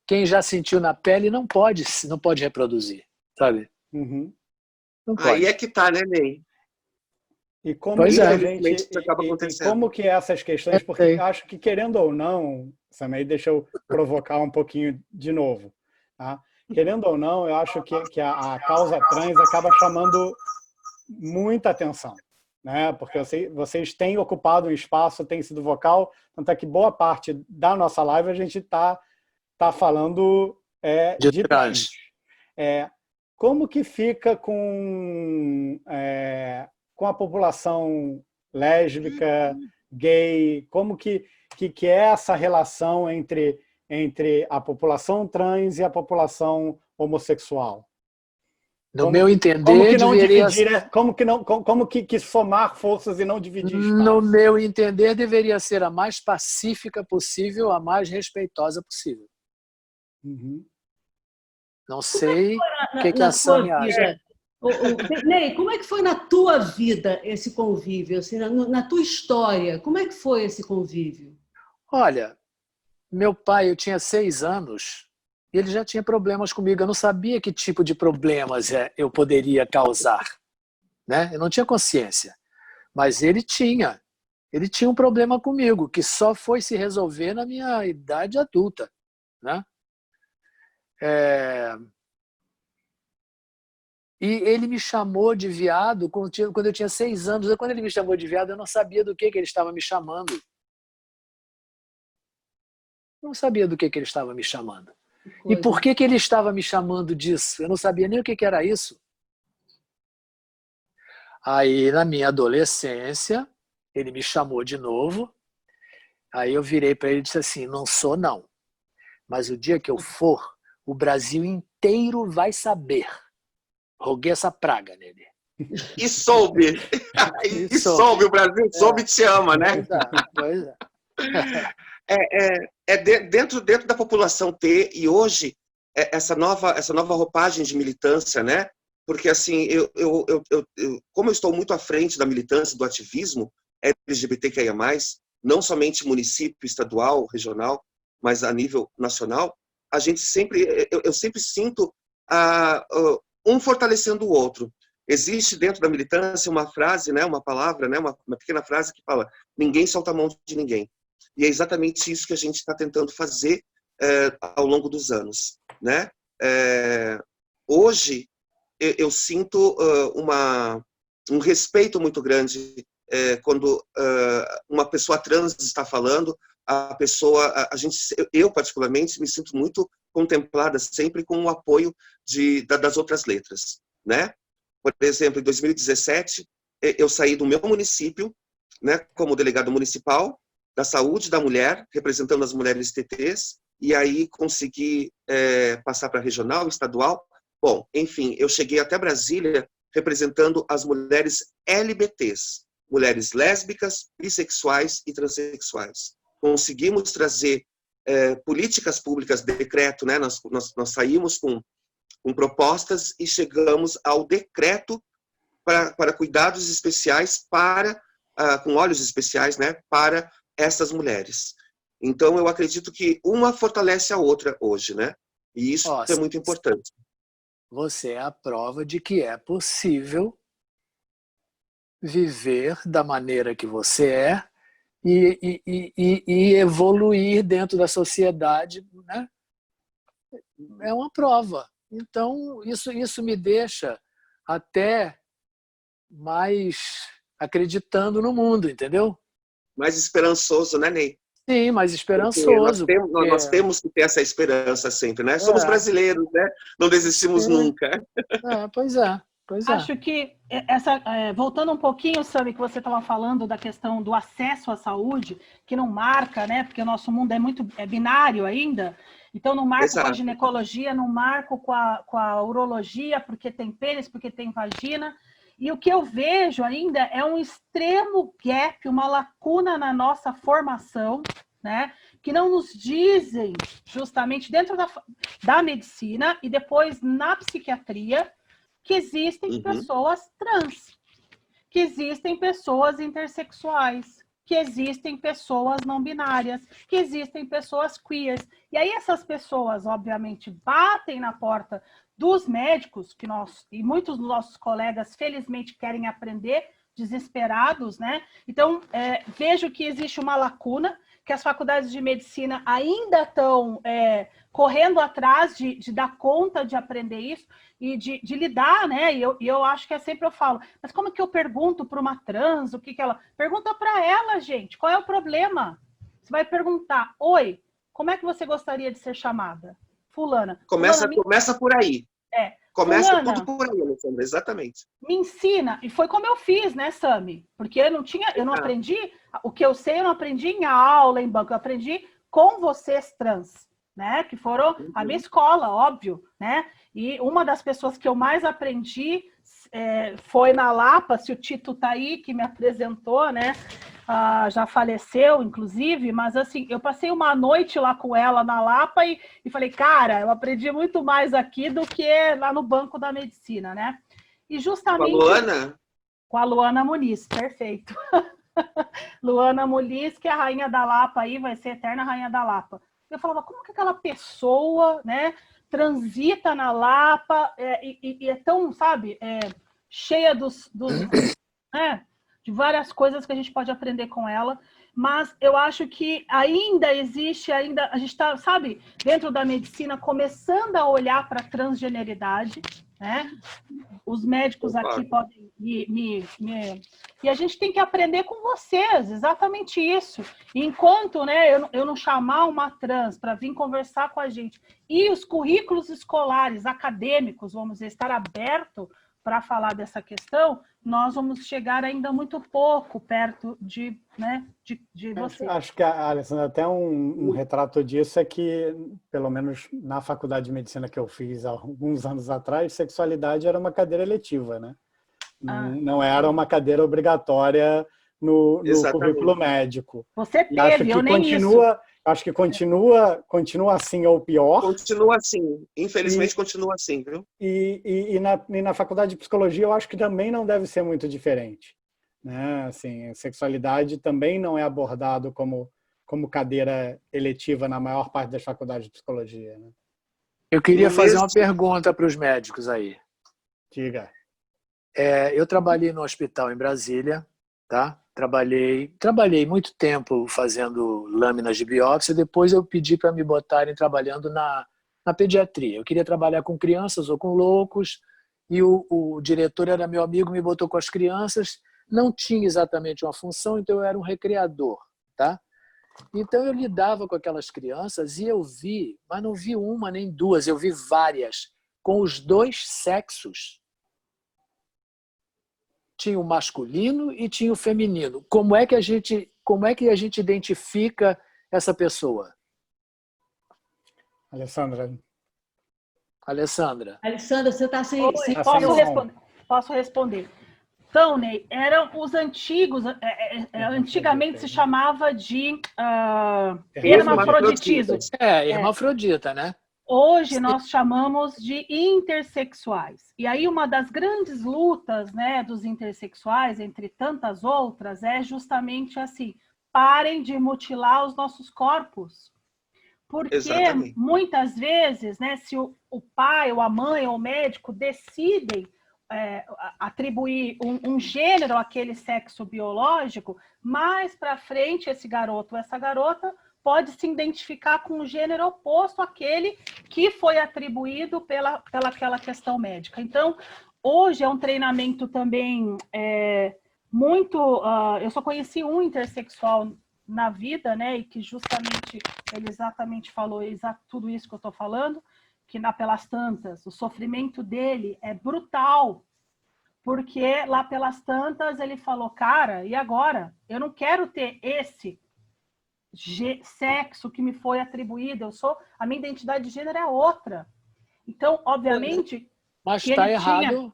quem já sentiu na pele não pode reproduzir, sabe? Uhum. Não pode. Aí é que tá, né, Ney? E como como que essas questões, porque eu acho que, querendo ou não, Samir, deixa eu provocar um pouquinho de novo, tá? Querendo ou não, eu acho que a causa trans acaba chamando muita atenção, né? Porque vocês têm ocupado um espaço, têm sido vocal, tanto é que boa parte da nossa live a gente tá falando de trans. Como que fica com a população lésbica, gay? Como que é essa relação entre a população trans e a população homossexual? No meu entender, como que não deveria... dividir, como que somar forças e não dividir espaço? No meu entender, deveria ser a mais pacífica possível, a mais respeitosa possível. Uhum. Não sei o que Na a Sami tua acha. vida, Ney, como é que foi na tua vida esse convívio, assim, na tua história? Como é que foi esse convívio? Olha, meu pai, eu tinha 6 anos, e ele já tinha problemas comigo. Eu não sabia que tipo de problemas eu poderia causar, né? Eu não tinha consciência. Mas ele tinha. Ele tinha um problema comigo, que só foi se resolver na minha idade adulta, né? E ele me chamou de viado quando eu tinha 6 anos. Quando ele me chamou de viado, eu não sabia do que ele estava me chamando. Não sabia do que ele estava me chamando. E por que ele estava me chamando disso? Eu não sabia nem o que era isso. Aí, na minha adolescência, ele me chamou de novo. Aí eu virei para ele e disse assim, não sou não. Mas o dia que eu for, o Brasil inteiro vai saber. Roguei essa praga nele. E soube. E soube, o Brasil soube te ama, né? Pois é. Dentro da população ter, e hoje, essa nova roupagem de militância, né? Porque, assim, como eu estou muito à frente da militância, do ativismo LGBTQIA+, não somente município, estadual, regional, mas a nível nacional, a gente eu sempre sinto um fortalecendo o outro. Existe dentro da militância uma frase, né, uma palavra, né, uma pequena frase que fala: ninguém solta a mão de ninguém. E é exatamente isso que a gente está tentando fazer ao longo dos anos, né? Hoje eu sinto um respeito muito grande quando uma pessoa trans está falando. Eu particularmente me sinto muito contemplada sempre com o apoio das outras letras, né? Por exemplo, em 2017 eu saí do meu município, né, como delegado municipal da saúde da mulher, representando as mulheres TTs, e aí consegui passar para regional, estadual. Bom, enfim, eu cheguei até Brasília representando as mulheres LBTs, mulheres lésbicas, bissexuais e transexuais. Conseguimos trazer políticas públicas, decreto, né? Nós saímos com propostas e chegamos ao decreto para cuidados especiais com olhos especiais, né? Para essas mulheres. Então, eu acredito que uma fortalece a outra hoje, né? E isso é muito importante. Você é a prova de que é possível viver da maneira que você é e evoluir dentro da sociedade, né? É uma prova. Então, isso me deixa até mais acreditando no mundo, entendeu? Mais esperançoso, né, Ney? Sim, mais esperançoso. Nós temos que ter essa esperança sempre, né? Somos brasileiros, né? Não desistimos nunca. Pois é. Acho que, voltando um pouquinho, Sami, que você estava falando da questão do acesso à saúde, que não marca, né? Porque o nosso mundo é binário ainda. Então, não marco com a ginecologia, não marco com a urologia, porque tem pênis, porque tem vagina. E o que eu vejo ainda é um extremo gap, uma lacuna na nossa formação, né? Que não nos dizem, justamente dentro da medicina e depois na psiquiatria, que existem pessoas trans, que existem pessoas intersexuais, que existem pessoas não binárias, que existem pessoas queers. E aí essas pessoas, obviamente, batem na porta dos médicos, e muitos dos nossos colegas, felizmente, querem aprender, desesperados, né? Então, vejo que existe uma lacuna, que as faculdades de medicina ainda estão correndo atrás de dar conta de aprender isso e de lidar, né? E eu acho que sempre eu falo, mas como que eu pergunto para uma trans, o que ela... Pergunta para ela, gente, qual é o problema? Você vai perguntar, oi, como é que você gostaria de ser chamada? Fulana. Começa por aí. Começa Fulana, tudo por aí, Alessandra, exatamente. Me ensina, e foi como eu fiz, né, Sami? Porque eu não aprendi, o que eu sei eu não aprendi em aula, em banco, eu aprendi com vocês trans. né? Que foram a minha escola, óbvio, né? E uma das pessoas que eu mais aprendi foi na Lapa, se o Tito tá aí, que me apresentou, né? Já faleceu, inclusive, mas assim, eu passei uma noite lá com ela na Lapa e falei, cara, eu aprendi muito mais aqui do que lá no banco da medicina, né? E justamente... Com a Luana? Com a Luana Muniz, perfeito. Luana Muniz, que é a rainha da Lapa aí, vai ser a eterna rainha da Lapa. Eu falava, como que aquela pessoa, né, transita na Lapa e é tão, sabe, cheia né, de várias coisas que a gente pode aprender com ela, mas eu acho que ainda existe, a gente está, sabe, dentro da medicina, começando a olhar para a transgeneridade, né? Os médicos aqui podem e a gente tem que aprender com vocês, exatamente isso. Enquanto, né, eu não chamar uma trans para vir conversar com a gente e os currículos escolares, acadêmicos, vamos dizer, estar aberto para falar dessa questão, nós vamos chegar ainda muito pouco perto de vocês. Acho que, Alessandra, até um retrato disso é que, pelo menos na faculdade de medicina que eu fiz há alguns anos atrás, sexualidade era uma cadeira eletiva, né? Não era uma cadeira obrigatória no currículo médico. Você teve, eu nem isso. Acho que continua assim ou pior. Continua assim. Infelizmente, continua assim, viu? E na faculdade de psicologia, eu acho que também não deve ser muito diferente. Né? Assim, sexualidade também não é abordado como cadeira eletiva na maior parte das faculdades de psicologia. Né? Eu queria fazer uma pergunta para os médicos aí. Diga. Eu trabalhei no hospital em Brasília, tá? Trabalhei muito tempo fazendo lâminas de biópsia, depois eu pedi para me botarem trabalhando na pediatria. Eu queria trabalhar com crianças ou com loucos, e o diretor era meu amigo, me botou com as crianças, não tinha exatamente uma função, então eu era um recreador, tá? Então eu lidava com aquelas crianças e eu vi, mas não vi uma nem duas, eu vi várias, com os dois sexos. Tinha o masculino e tinha o feminino. Como é que a gente identifica essa pessoa? Alessandra, você está sem... Posso responder. Então, Ney, eram os antigos, antigamente se chamava de hermafroditismo. Hermafrodita, né? Hoje nós chamamos de intersexuais. E aí uma das grandes lutas, né, dos intersexuais, entre tantas outras, é justamente assim, parem de mutilar os nossos corpos. Porque muitas vezes, né, se o pai, ou a mãe, ou o médico decidem atribuir um gênero àquele sexo biológico, mais para frente esse garoto ou essa garota pode se identificar com o gênero oposto àquele que foi atribuído pela aquela questão médica. Então, hoje é um treinamento também muito... eu só conheci um intersexual na vida, né, e que justamente ele exatamente falou tudo isso que eu estou falando, que na Pelas Tantas, o sofrimento dele é brutal, porque lá pelas tantas ele falou, cara, e agora? Eu não quero ter esse sexo que me foi atribuído, a minha identidade de gênero é outra. Então, obviamente... Mas está errado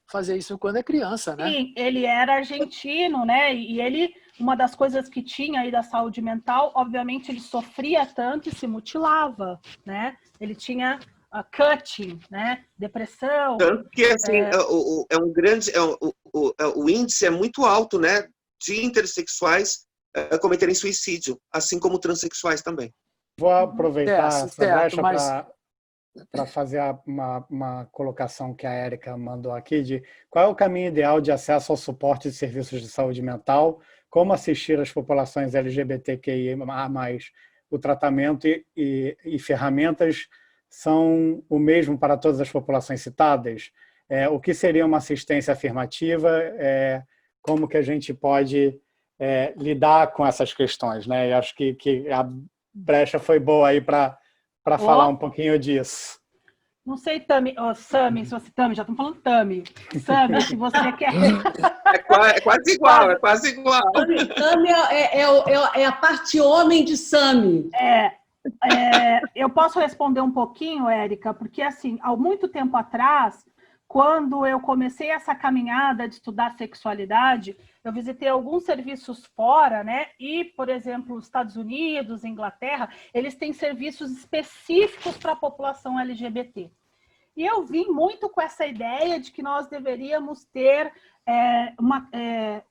fazer isso quando é criança, né? Sim, ele era argentino, né? E ele, uma das coisas que tinha aí da saúde mental, obviamente ele sofria tanto e se mutilava, né? Ele tinha cutting, né? Depressão. Tanto que assim, o índice é muito alto, né? De intersexuais cometerem suicídio, assim como transexuais também. Vou aproveitar essa brecha para fazer uma colocação que a Érica mandou aqui de qual é o caminho ideal de acesso ao suporte de serviços de saúde mental, como assistir as populações LGBTQIA+, o tratamento e ferramentas são o mesmo para todas as populações citadas? O que seria uma assistência afirmativa? Como que a gente pode lidar com essas questões, né? E acho que a brecha foi boa aí para falar um pouquinho disso. Não sei, Tami, Sami, se você... Tami, já estamos falando Tami. Sami, se você quer... É quase igual, é quase igual. Tami é a parte homem de Sami. Eu posso responder um pouquinho, Érica, porque, assim, há muito tempo atrás, quando eu comecei essa caminhada de estudar sexualidade, eu visitei alguns serviços fora, né? E, por exemplo, os Estados Unidos, Inglaterra, eles têm serviços específicos para a população LGBT. E eu vim muito com essa ideia de que nós deveríamos ter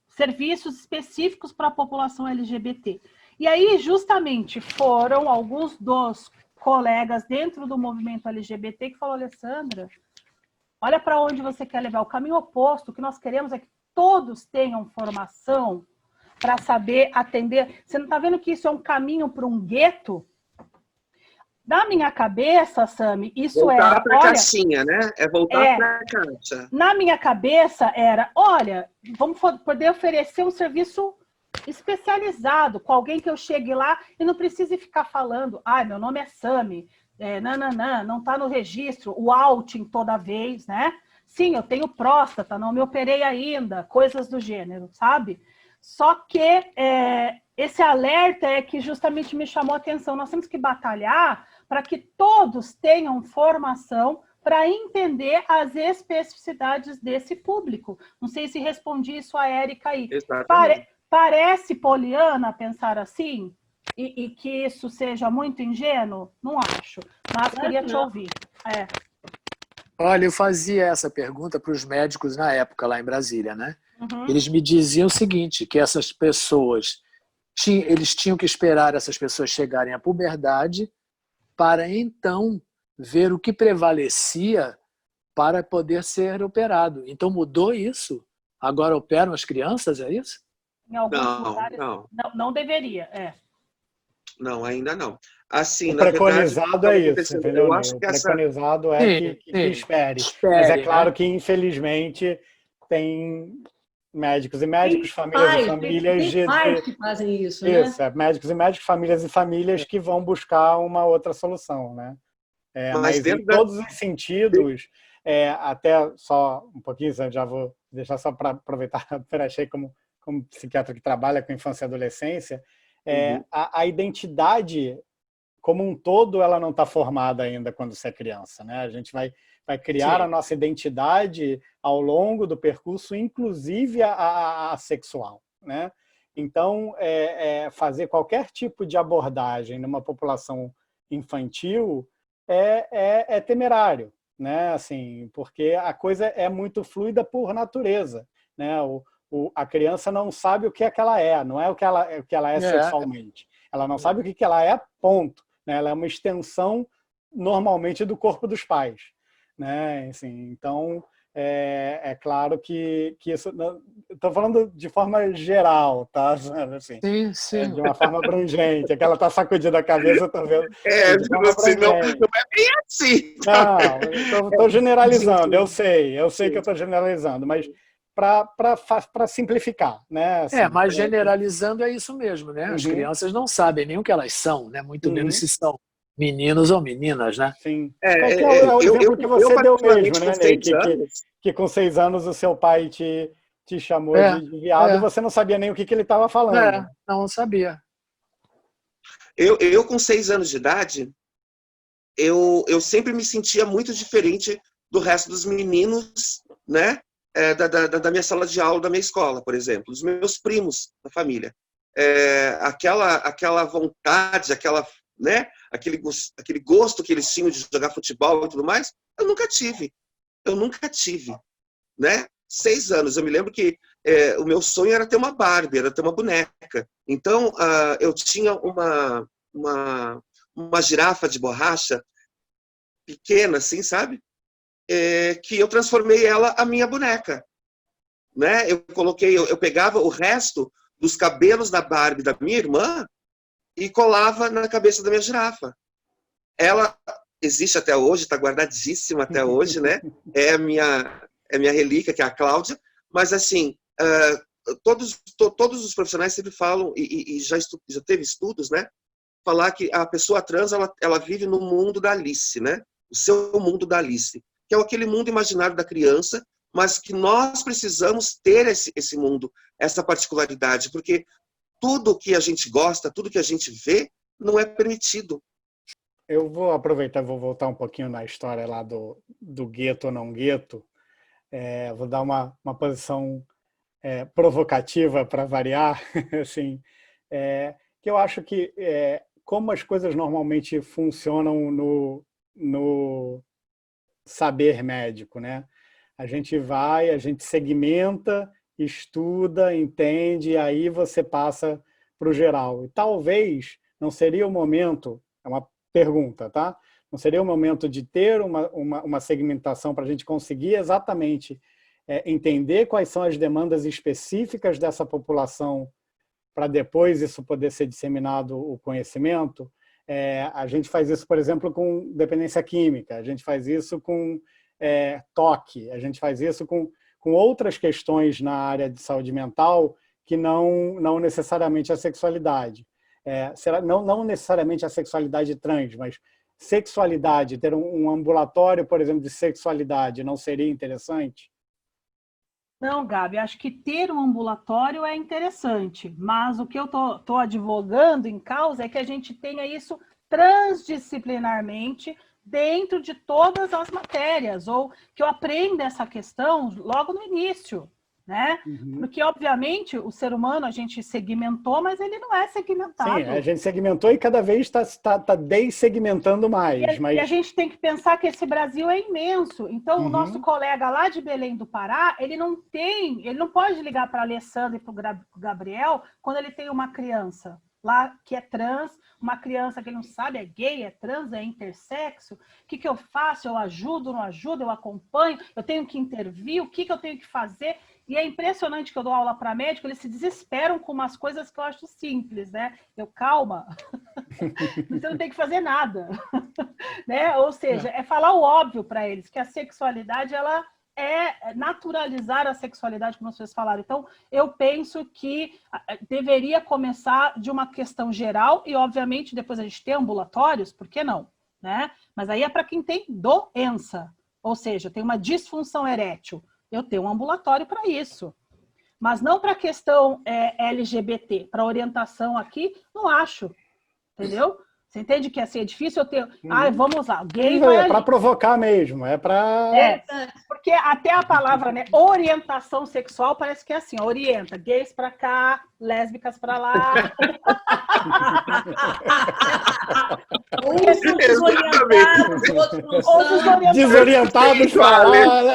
serviços específicos para a população LGBT. E aí, justamente, foram alguns dos colegas dentro do movimento LGBT que falaram: Alessandra, olha para onde você quer levar. O caminho oposto, o que nós queremos é que todos tenham formação para saber atender. Você não está vendo que isso é um caminho para um gueto? Na minha cabeça, Sami, isso voltar para a caixinha, né? É voltar para a caixa. Na minha cabeça era, olha, vamos poder oferecer um serviço especializado, com alguém que eu chegue lá e não precise ficar falando, meu nome é Sami, não está no registro, o outing toda vez, né? Sim, eu tenho próstata, não me operei ainda, coisas do gênero, sabe? Só que esse alerta é que justamente me chamou a atenção. Nós temos que batalhar para que todos tenham formação para entender as especificidades desse público. Não sei se respondi isso a Érica aí. Parece poliana pensar assim? E que isso seja muito ingênuo? Não acho, mas queria te ouvir. Olha, eu fazia essa pergunta para os médicos na época, lá em Brasília, né? Uhum. Eles me diziam o seguinte, que essas pessoas, eles tinham que esperar essas pessoas chegarem à puberdade para então ver o que prevalecia para poder ser operado. Então mudou isso? Agora operam as crianças, é isso? Em alguns lugares não deveria, Não, ainda não. Assim, o preconizado verdade, é isso, entendeu? O preconizado é que espere. Mas é claro, né, que, infelizmente, tem médicos e médicos, famílias e famílias... Tem pais que fazem isso, né? Isso, médicos e médicos, famílias e famílias que vão buscar uma outra solução, né? Mas em todos os sentidos, até só um pouquinho, já vou deixar só para aproveitar, achei como psiquiatra que trabalha com infância e adolescência, a identidade como um todo, ela não está formada ainda quando você é criança, né? A gente vai criar a nossa identidade ao longo do percurso, inclusive a sexual, né? Então, fazer qualquer tipo de abordagem numa população infantil é temerário, né? Assim, porque a coisa é muito fluida por natureza, né? A criança não sabe o que é que ela é, não é o que ela é sexualmente. Ela não sabe o que ela é, ponto. Né? Ela é uma extensão, normalmente, do corpo dos pais. Né? Assim, então, é claro que isso... Estou falando de forma geral, tá? Assim, sim. De uma forma abrangente. Aquela está sacudindo a cabeça, eu estou vendo. Não é bem assim. Não, estou generalizando, eu sei que eu estou generalizando, mas para simplificar, né? Assim, mas generalizando é isso mesmo, né? As crianças não sabem nem o que elas são, né? Muito menos se são meninos ou meninas, né? Sim. Qual é o exemplo que você deu mesmo, né, Ney? Que com 6 anos o seu pai te chamou de viado e você não sabia nem o que ele estava falando. Não sabia. Eu com 6 anos de idade, eu sempre me sentia muito diferente do resto dos meninos, né? Da minha sala de aula, da minha escola, por exemplo, os meus primos da família. Aquela vontade, né, aquele gosto que eles tinham de jogar futebol e tudo mais, eu nunca tive, né? 6 anos, eu me lembro que o meu sonho era ter uma Barbie, era ter uma boneca. Então, eu tinha uma girafa de borracha pequena, assim, sabe? Que eu transformei ela a minha boneca, né? Eu pegava o resto dos cabelos da Barbie da minha irmã e colava na cabeça da minha girafa. Ela existe até hoje, está guardadíssima até hoje, né? É a minha relíquia, que é a Cláudia. Mas assim, todos os profissionais sempre falam, e já teve estudos, né? Falar que a pessoa trans ela vive no mundo da Alice, né? O seu mundo da Alice, que é aquele mundo imaginário da criança, mas que nós precisamos ter esse mundo, essa particularidade, porque tudo que a gente gosta, tudo que a gente vê, não é permitido. eu vou aproveitar, vou voltar um pouquinho na história lá do gueto ou não gueto. Vou dar uma posição provocativa para variar, assim, que eu acho que como as coisas normalmente funcionam no saber médico, né? A gente vai, a gente segmenta, estuda, entende, e aí você passa para o geral. E talvez não seria o momento, é uma pergunta, tá? Não seria o momento de ter uma segmentação para a gente conseguir exatamente entender quais são as demandas específicas dessa população para depois isso poder ser disseminado o conhecimento? A gente faz isso, por exemplo, com dependência química, a gente faz isso com toque, a gente faz isso com outras questões na área de saúde mental que não necessariamente a sexualidade. Não necessariamente a sexualidade trans, mas sexualidade, ter um ambulatório, por exemplo, de sexualidade, não seria interessante? Não, Gabi, acho que ter um ambulatório é interessante, mas o que eu estou advogando em causa é que a gente tenha isso transdisciplinarmente dentro de todas as matérias, ou que eu aprenda essa questão logo no início, né? Uhum. Porque, obviamente, o ser humano a gente segmentou, mas ele não é segmentado. Sim, a gente segmentou e cada vez está dessegmentando mais. E a gente tem que pensar que esse Brasil é imenso. Então, o nosso colega lá de Belém do Pará, ele não pode ligar para a Alessandra e para o Gabriel quando ele tem uma criança lá que é trans, uma criança que ele não sabe, é gay, é trans, é intersexo. O que eu faço? Eu ajudo, não ajudo? Eu acompanho? Eu tenho que intervir? O que eu tenho que fazer? E é impressionante que eu dou aula para médico, eles se desesperam com umas coisas que eu acho simples, né? Calma, você não tem que fazer nada, né? Ou seja, é falar o óbvio para eles, que a sexualidade, ela é naturalizar a sexualidade, como vocês falaram. Então, eu penso que deveria começar de uma questão geral e, obviamente, depois a gente ter ambulatórios, por que não? Né? Mas aí é para quem tem doença, ou seja, tem uma disfunção erétil. Eu tenho um ambulatório para isso. Mas não para a questão LGBT, para orientação aqui, não acho. Entendeu? Você entende que assim, é difícil eu ter... vamos lá, gay vai É para provocar mesmo, é para... porque até a palavra, né, orientação sexual parece que é assim, orienta, gays para cá, lésbicas para lá. Desorientados para lá, né?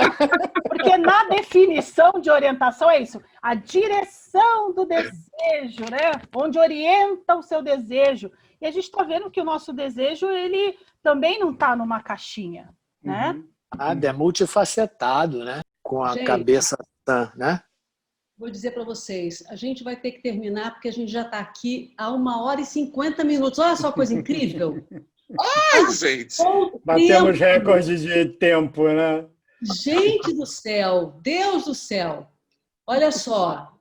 Porque na definição de orientação é isso, a direção do desejo, né? Onde orienta o seu desejo. E a gente está vendo que o nosso desejo, ele também não está numa caixinha, né? É multifacetado, né? Com a cabeça, né? Vou dizer para vocês, a gente vai ter que terminar porque a gente já está aqui há 1h50. Olha só que coisa incrível. Ai, gente! Batemos recorde de tempo, né? Gente do céu, Deus do céu. Olha só,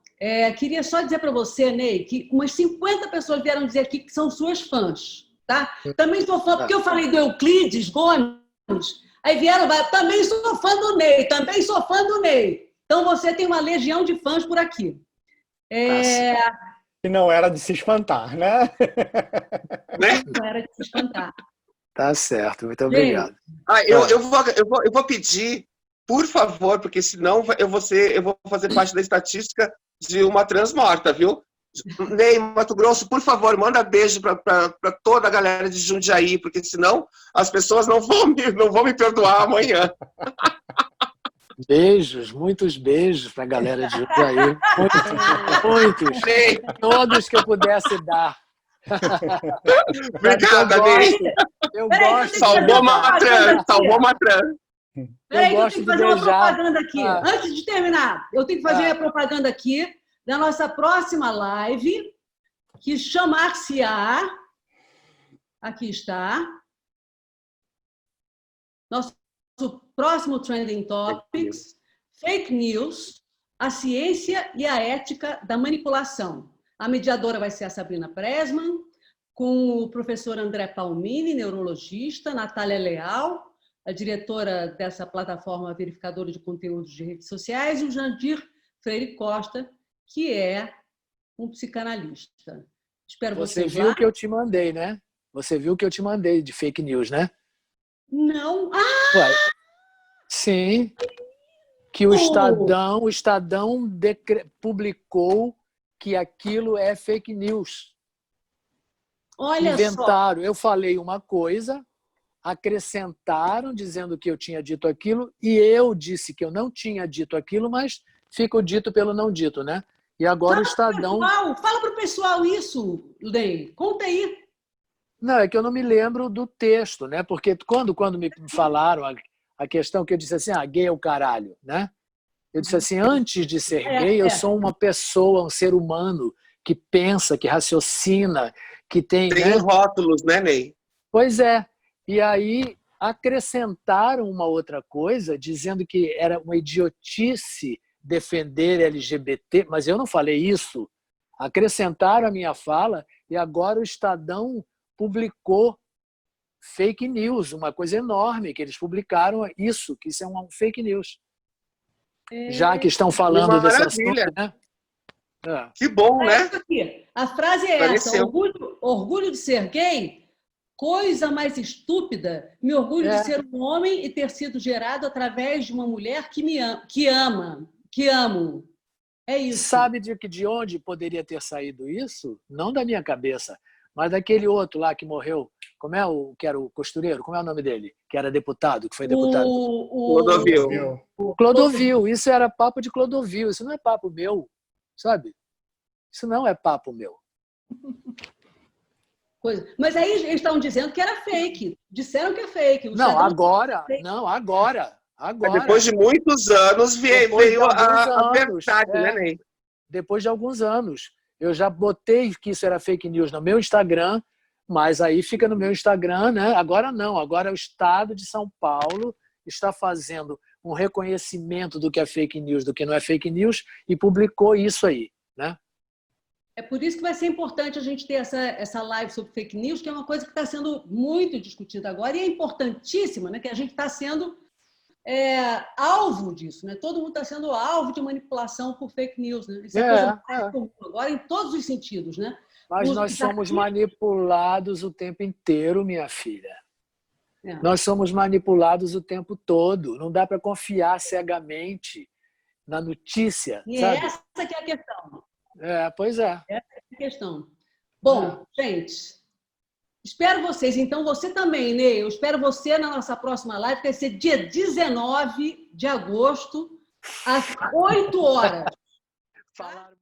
queria só dizer para você, Ney, que umas 50 pessoas vieram dizer aqui que são suas fãs, tá? Também sou fã, porque eu falei do Euclides Gomes, aí vieram, também sou fã do Ney, também sou fã do Ney. Então você tem uma legião de fãs por aqui. E não era de se espantar, né? Não era de se espantar. Tá certo, muito obrigado. Eu vou pedir, por favor, porque senão eu vou fazer parte da estatística de uma trans morta, viu? Ney, Mato Grosso, por favor, manda beijo para toda a galera de Jundiaí, porque senão as pessoas não vão me perdoar amanhã. Beijos, muitos beijos para a galera de Jundiaí. Muitos. Todos que eu pudesse dar. Obrigada, Ney. Eu gosto. Salvou uma trans. Peraí, eu tenho que fazer uma propaganda aqui. Antes de terminar, eu tenho que fazer a propaganda aqui da nossa próxima live, que chamar-se-á... Aqui está. Nosso próximo Trending Topics, Fake News, a ciência e a ética da manipulação. A mediadora vai ser a Sabrina Pressman, com o professor André Palmini, neurologista, Natália Leal, a diretora dessa plataforma verificadora de conteúdos de redes sociais, e o Jandir Freire Costa, que é um psicanalista. Espero você vocês viu lá. que eu te mandei, né? Você viu que eu te mandei de fake news, né? Não. Ué, sim, que o Estadão publicou que aquilo é fake news. Olha Inventaram. Eu falei uma coisa, acrescentaram dizendo que eu tinha dito aquilo e eu disse que eu não tinha dito aquilo, mas fica o dito pelo não dito, né? E agora o Estadão... Fala para o pessoal isso, Lei. Conta aí. Não, é que eu não me lembro do texto, né? Porque quando me falaram a questão que eu disse assim, gay é o caralho, né? Eu disse assim, antes de ser gay, eu sou uma pessoa, um ser humano que pensa, que raciocina, que tem... Tem né? rótulos, né, Ney? Pois é. E aí acrescentaram uma outra coisa, dizendo que era uma idiotice defender LGBT, mas eu não falei isso. Acrescentaram a minha fala e agora o Estadão publicou fake news, uma coisa enorme, que eles publicaram isso, que isso é um fake news. Já que estão falando desse assunto, né? Que bom, né? Aqui. A frase é essa: orgulho de ser gay, coisa mais estúpida, me orgulho de ser um homem e ter sido gerado através de uma mulher que amo. É isso. Sabe de onde poderia ter saído isso? Não da minha cabeça, mas daquele outro lá que morreu. Como é o que era o costureiro? Como é o nome dele? Que era deputado, que foi deputado. Clodovil. Clodovil. Isso era papo de Clodovil. Isso não é papo meu, sabe? Isso não é papo meu. Mas aí eles estão dizendo que era fake. Disseram que é fake. Não, agora. Mas depois de muitos anos veio a verdade, né, Ney? Depois de alguns anos. Eu já botei que isso era fake news no meu Instagram, mas aí fica no meu Instagram, né? Agora não. Agora o Estado de São Paulo está fazendo um reconhecimento do que é fake news, do que não é fake news, e publicou isso aí, né? É por isso que vai ser importante a gente ter essa live sobre fake news, que é uma coisa que está sendo muito discutida agora, e é importantíssima, né? Que a gente está sendo alvo disso, né? Todo mundo está sendo alvo de manipulação por fake news, né? Isso é coisa mais comum agora em todos os sentidos, né? Mas nós somos manipulados o tempo inteiro, minha filha. Nós somos manipulados o tempo todo. Não dá para confiar cegamente na notícia, sabe? Essa que é a questão. Pois é. Essa é a questão. Bom, gente, espero vocês. Então, você também, Ney. Eu espero você na nossa próxima live, que vai ser dia 19 de agosto, às 8 horas. Falaram